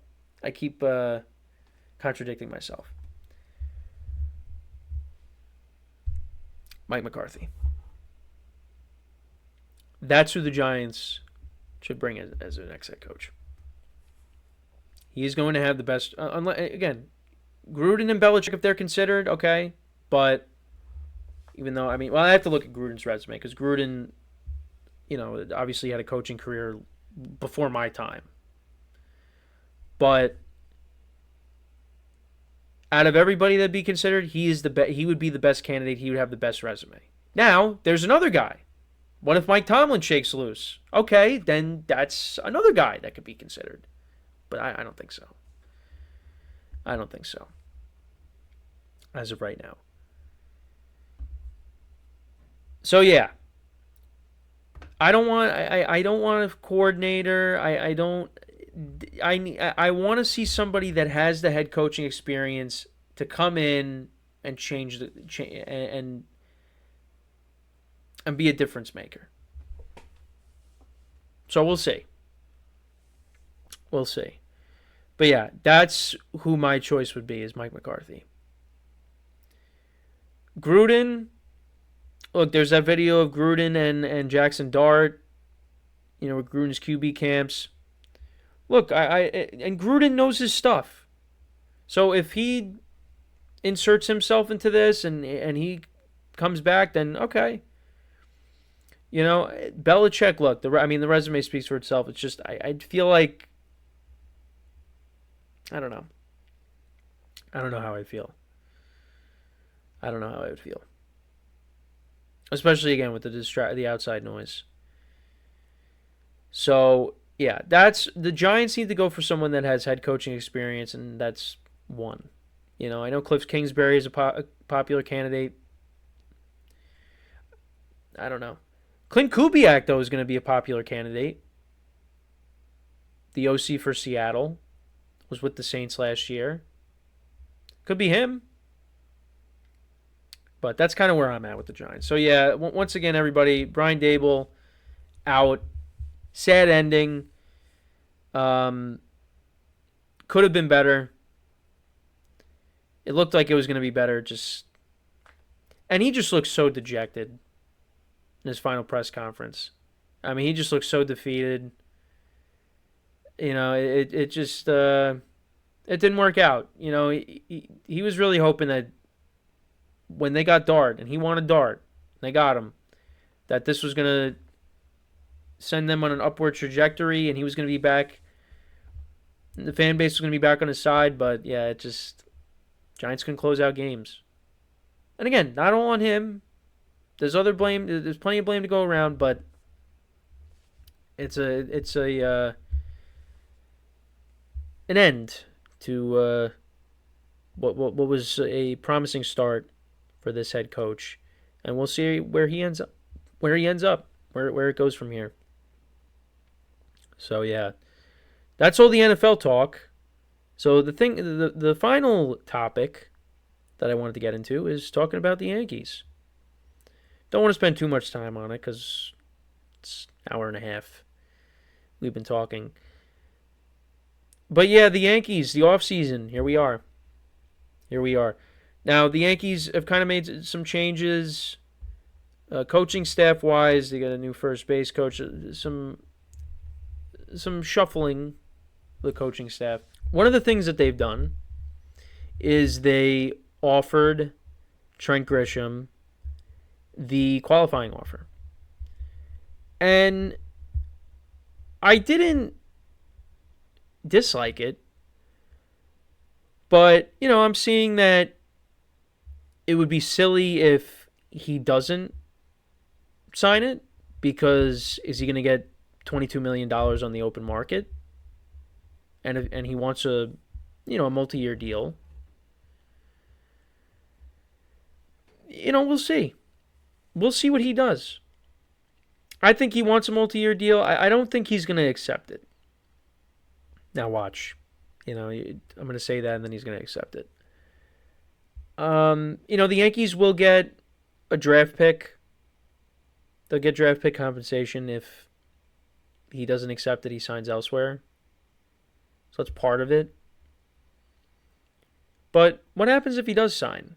contradicting myself. Mike McCarthy. That's who the Giants should bring as their next head coach. He's going to have the best. Again, Gruden and Belichick, if they're considered, okay. But even though, I mean, well, I have to look at Gruden's resume because Gruden, obviously had a coaching career before my time. But out of everybody that'd be considered, he would be the best candidate. He would have the best resume. Now, there's another guy. What if Mike Tomlin shakes loose? Okay, then that's another guy that could be considered. But I don't think so. I don't think so. As of right now. So yeah. I don't want a coordinator. I want to see somebody that has the head coaching experience to come in and and be a difference maker. So we'll see. We'll see. But yeah, that's who my choice would be, is Mike McCarthy. Gruden, look, there's that video of Gruden and Jackson Dart, with Gruden's QB camps. Look, and Gruden knows his stuff. So if he inserts himself into this and he comes back, then okay. Belichick, look, the resume speaks for itself. It's just, I feel like, I don't know. I don't know how I feel. I don't know how I would feel. Especially, again, with the outside noise. So, yeah, the Giants need to go for someone that has head coaching experience, and that's one. I know Cliff Kingsbury is a popular candidate. I don't know. Clint Kubiak, though, is going to be a popular candidate. The OC for Seattle was with the Saints last year. Could be him. But that's kind of where I'm at with the Giants. So, yeah, once again, everybody, Brian Daboll out. Sad ending. Could have been better. It looked like it was going to be better. And he just looked so dejected in his final press conference. I mean, he just looked so defeated. It just it didn't work out. He was really hoping that when they got Dart, and he wanted Dart, they got him, that this was going to send them on an upward trajectory, and he was going to be back. The fan base was going to be back on his side, but yeah, Giants can close out games. And again, not all on him. There's plenty of blame to go around, but it's an end to what was a promising start for this head coach, and we'll see where he ends up, where it goes from here. So yeah, that's all the NFL talk. So the final topic that I wanted to get into is talking about the Yankees. Don't want to spend too much time on it because it's an hour and a half we've been talking. But yeah, the Yankees, the offseason, here we are. Now, the Yankees have kind of made some changes coaching staff-wise. They got a new first base coach, some shuffling the coaching staff. One of the things that they've done is they offered Trent Grisham the qualifying offer. And I didn't dislike it, but, I'm seeing that it would be silly if he doesn't sign it, because is he going to get $22 million on the open market? and he wants a multi-year deal, we'll see. We'll see what he does. I think he wants a multi-year deal. I don't think he's going to accept it. Now watch. I'm going to say that, and then he's going to accept it. The Yankees will get a draft pick. They'll get draft pick compensation if he doesn't accept it, he signs elsewhere. So that's part of it. But what happens if he does sign?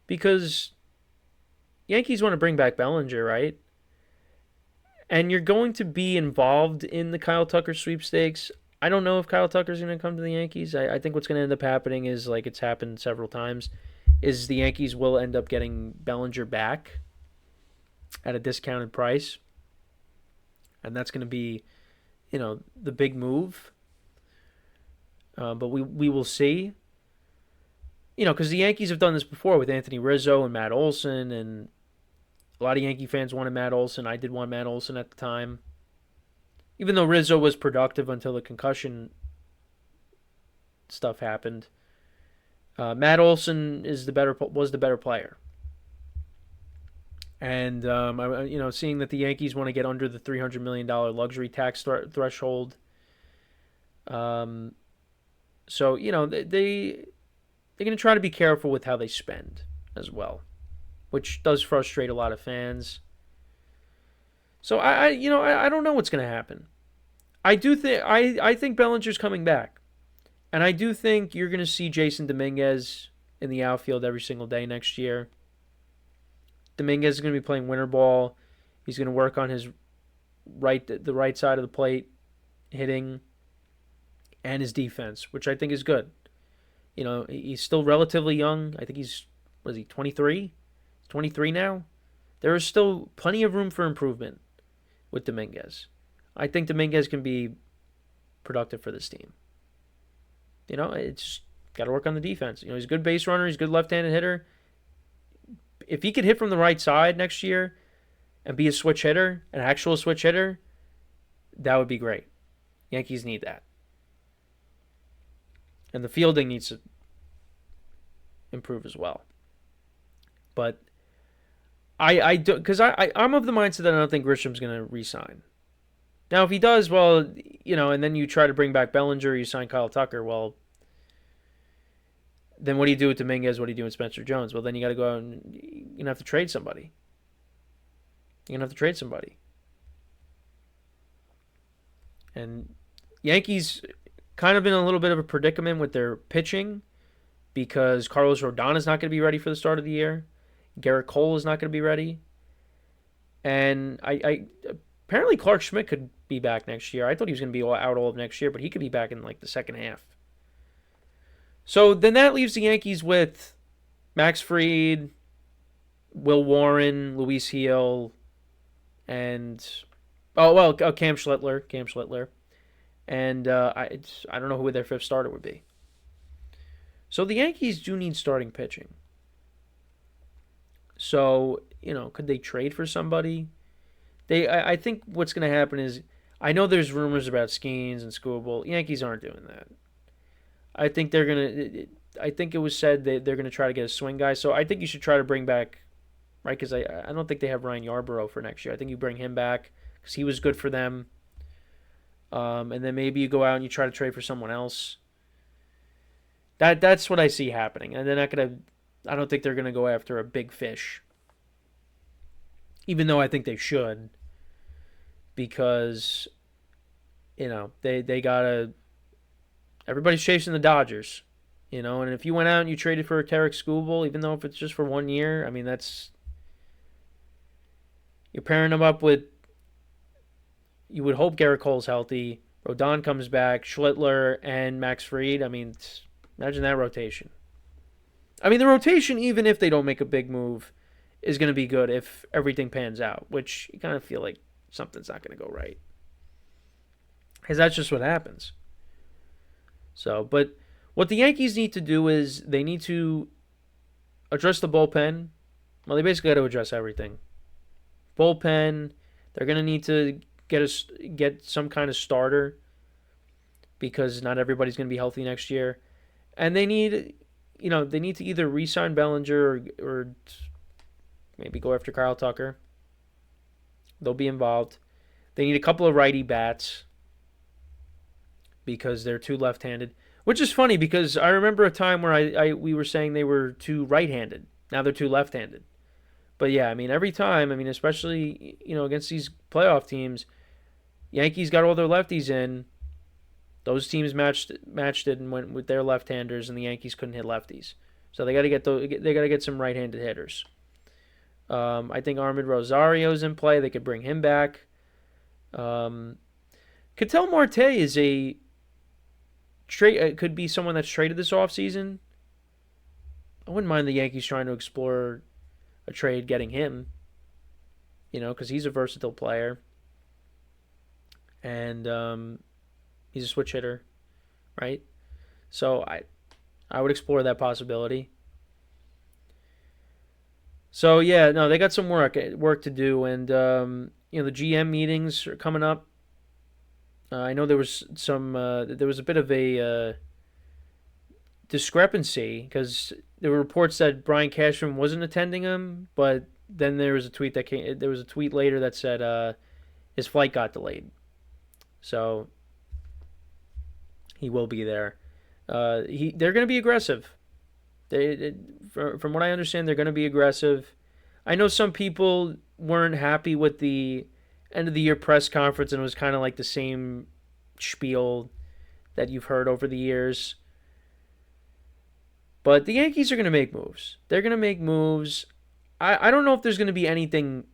Because Yankees want to bring back Bellinger, right? And you're going to be involved in the Kyle Tucker sweepstakes. I don't know if Kyle Tucker's going to come to the Yankees. I think what's going to end up happening is, like it's happened several times, is the Yankees will end up getting Bellinger back at a discounted price. And that's going to be, the big move. But we will see. Because the Yankees have done this before with Anthony Rizzo and Matt Olson, and a lot of Yankee fans wanted Matt Olson. I did want Matt Olson at the time. Even though Rizzo was productive until the concussion stuff happened, Matt Olson was the better player. And seeing that the Yankees want to get under the $300 million luxury tax threshold, so they're going to try to be careful with how they spend as well, which does frustrate a lot of fans. So I don't know what's going to happen. I think Bellinger's coming back, and I do think you're going to see Jason Dominguez in the outfield every single day next year. Dominguez is going to be playing winter ball. He's going to work on the right side of the plate, hitting, and his defense, which I think is good. He's still relatively young. I think he's 23? He's 23 now. There is still plenty of room for improvement with Dominguez. I think Dominguez can be productive for this team. It's got to work on the defense. He's a good base runner. He's a good left-handed hitter. If he could hit from the right side next year and be a switch hitter, an actual switch hitter, that would be great. Yankees need that. And the fielding needs to improve as well. But I'm of the mindset that I don't think Grisham's going to re-sign. Now, if he does, well, and then you try to bring back Bellinger, you sign Kyle Tucker, well, then what do you do with Dominguez? What do you do with Spencer Jones? Well, then you got to go out and you're going to have to trade somebody. And Yankees kind of in a little bit of a predicament with their pitching because Carlos Rodon is not going to be ready for the start of the year. Garrett Cole is not going to be ready. And I apparently Clark Schmidt could be back next year. I thought he was going to be out all of next year, but he could be back in like the second half. So then that leaves the Yankees with Max Fried, Will Warren, Luis Gil, and Cam Schlittler. And I don't know who their fifth starter would be. So the Yankees do need starting pitching. So, could they trade for somebody? I think what's going to happen is, I know there's rumors about Skeens and Skubal. Yankees aren't doing that. I think it was said that they're going to try to get a swing guy. So I think you should try to bring back, right? Because I don't think they have Ryan Yarbrough for next year. I think you bring him back because he was good for them. And then maybe you go out and you try to trade for someone else. That's what I see happening. And they're not going to, I don't think they're going to go after a big fish. Even though I think they should. Because, they got to, everybody's chasing the Dodgers. And if you went out and you traded for Tarek Skubal, even though if it's just for 1 year, I mean, you're pairing them up with, you would hope Garrett Cole's healthy. Rodon comes back, Schlittler and Max Fried. I mean, imagine that rotation. I mean, the rotation, even if they don't make a big move, is going to be good if everything pans out, which you kind of feel like something's not going to go right. Because that's just what happens. So, but what the Yankees need to do is they need to address the bullpen. Well, they basically got to address everything. Bullpen, they're going to need to get some kind of starter. because not everybody's going to be healthy next year. And they need, they need to either re-sign Bellinger or maybe go after Kyle Tucker. They'll be involved. They need a couple of righty bats because they're too left-handed, which is funny because I remember a time where we were saying they were too right-handed. Now they're too left-handed. But yeah, I mean, every time, I mean, especially, against these playoff teams, Yankees got all their lefties in. Those teams matched it and went with their left-handers, and the Yankees couldn't hit lefties. So they got to get some right-handed hitters. I think Armin Rosario's in play. They could bring him back. Ketel Marte is could be someone that's traded this offseason. I wouldn't mind the Yankees trying to explore a trade getting him, because he's a versatile player. And he's a switch hitter, right? So I would explore that possibility. So yeah, no, they got some work to do, and the GM meetings are coming up. I know there was a bit of a discrepancy because there were reports that Brian Cashman wasn't attending them, but then there was a tweet later that said his flight got delayed, so he will be there. They're going to be aggressive. From what I understand, they're going to be aggressive. I know some people weren't happy with the end of the year press conference, and it was kind of like the same spiel that you've heard over the years. But the Yankees are going to make moves. They're going to make moves. I don't know if there's going to be anything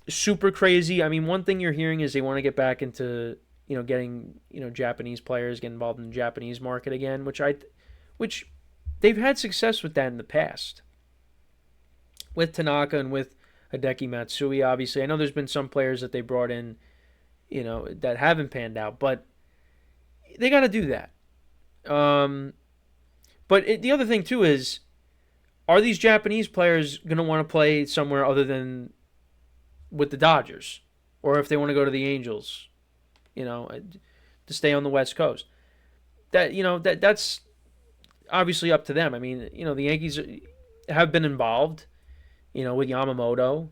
super crazy. I mean, one thing you're hearing is they want to get back into getting Japanese players, get involved in the Japanese market again, which they've had success with that in the past. With Tanaka and with Hideki Matsui, obviously. I know there's been some players that they brought in, that haven't panned out, but they got to do that. But the other thing, too, is are these Japanese players going to want to play somewhere other than with the Dodgers? Or if they want to go to the Angels, to stay on the West Coast? That's obviously up to them. I mean, the Yankees have been involved, with Yamamoto.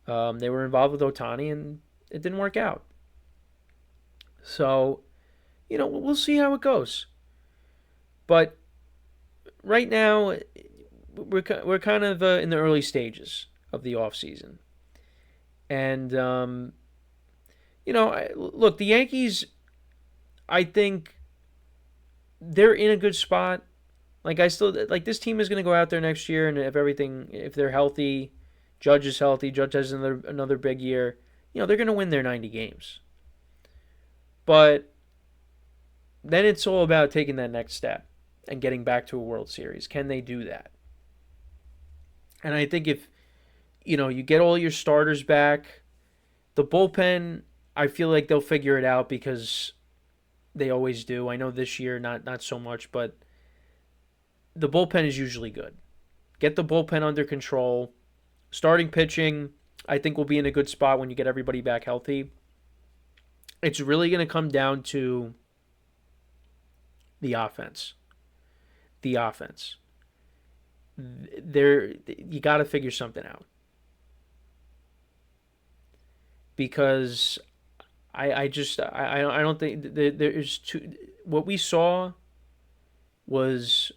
They were involved with Ohtani, and it didn't work out. So, we'll see how it goes. But right now, we're kind of in the early stages of the offseason. And, look, the Yankees, I think they're in a good spot. Like, this team is going to go out there next year, and if they're healthy, Judge is healthy, Judge has another big year, they're going to win their 90 games. But then it's all about taking that next step and getting back to a World Series. Can they do that? And I think if, you get all your starters back, the bullpen, I feel like they'll figure it out because they always do. I know this year, not so much, but the bullpen is usually good. Get the bullpen under control. Starting pitching, I think, will be in a good spot when you get everybody back healthy. It's really going to come down to the offense. You got to figure something out. Because I don't think there's too. What we saw was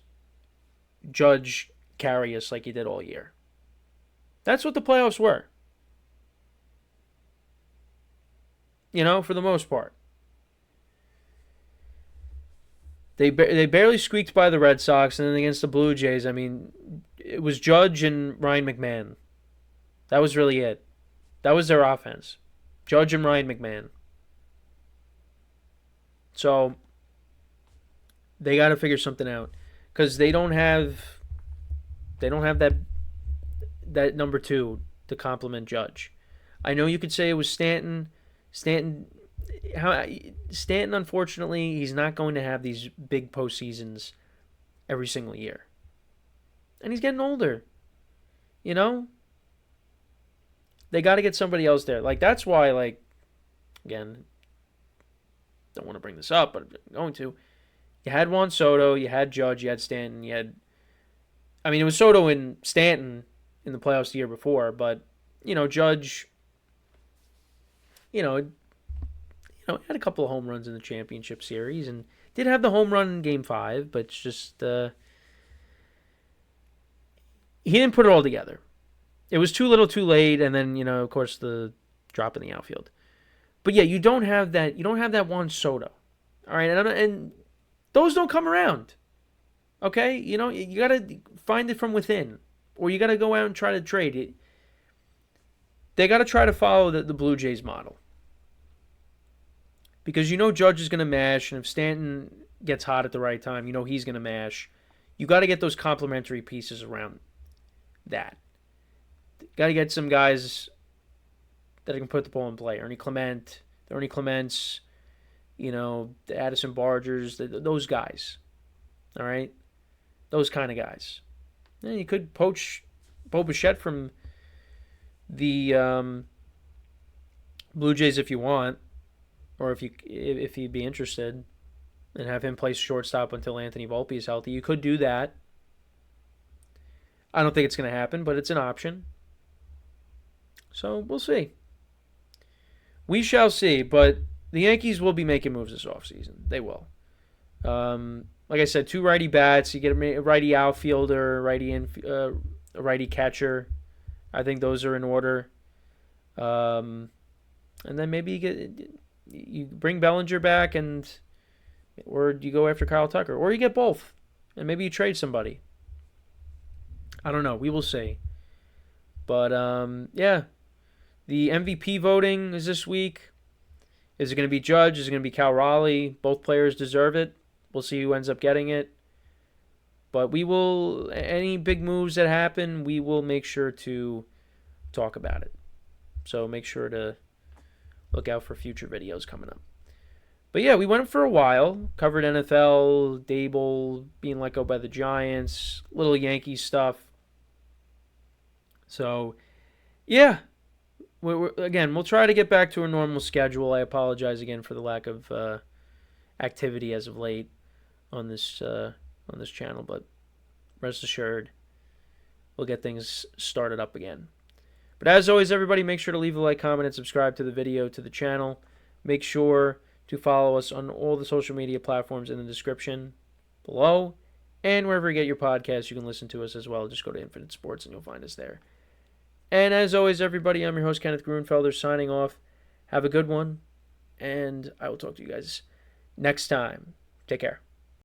Judge carry us like he did all year. That's what the playoffs were. For the most part. They barely squeaked by the Red Sox, and then against the Blue Jays, I mean, it was Judge and Ryan McMahon. That was really it. That was their offense. Judge and Ryan McMahon. So they got to figure something out because they don't have that number two to complement Judge. I know you could say it was Stanton. Stanton, unfortunately, he's not going to have these big postseasons every single year. And he's getting older. They got to get somebody else there. Like, that's why, again, don't want to bring this up, but I'm going to. You had Juan Soto, you had Judge, you had Stanton, it was Soto and Stanton in the playoffs the year before, but, Judge, had a couple of home runs in the championship series and did have the home run in Game 5, but it's just, he didn't put it all together. It was too little too late, and then, of course, the drop in the outfield. But yeah, you don't have that Juan Soto. All right, and those don't come around. Okay? You got to find it from within, or you got to go out and try to trade it. They got to try to follow the Blue Jays model. Because Judge is going to mash, and if Stanton gets hot at the right time, he's going to mash. You got to get those complementary pieces around that. Got to get some guys that can put the ball in play. Ernie Clements, Addison Bargers, those guys. All right? Those kind of guys. And you could poach Bo Bichette from the Blue Jays if you want, or if you'd be interested, and have him play shortstop until Anthony Volpe is healthy. You could do that. I don't think it's going to happen, but it's an option. So we'll see. We shall see, but the Yankees will be making moves this offseason. They will. Like I said, 2 righty bats. You get a righty outfielder, a righty catcher. I think those are in order. And then maybe you bring Bellinger back, or you go after Kyle Tucker, or you get both, and maybe you trade somebody. I don't know. We will see. But yeah, the MVP voting is this week. Is it going to be Judge? Is it going to be Cal Raleigh? Both players deserve it. We'll see who ends up getting it. But any big moves that happen, we will make sure to talk about it. So make sure to look out for future videos coming up. But yeah, we went for a while. Covered NFL, Daboll being let go by the Giants, little Yankees stuff. So, yeah. We'll try to get back to a normal schedule. I apologize again for the lack of activity as of late on this channel, but rest assured, we'll get things started up again. But as always, everybody, make sure to leave a like, comment, and subscribe to the video, to the channel. Make sure to follow us on all the social media platforms in the description below. And wherever you get your podcasts, you can listen to us as well. Just go to Infinite Sports and you'll find us there. And as always, everybody, I'm your host, Kenneth Grunfelder, signing off. Have a good one, and I will talk to you guys next time. Take care.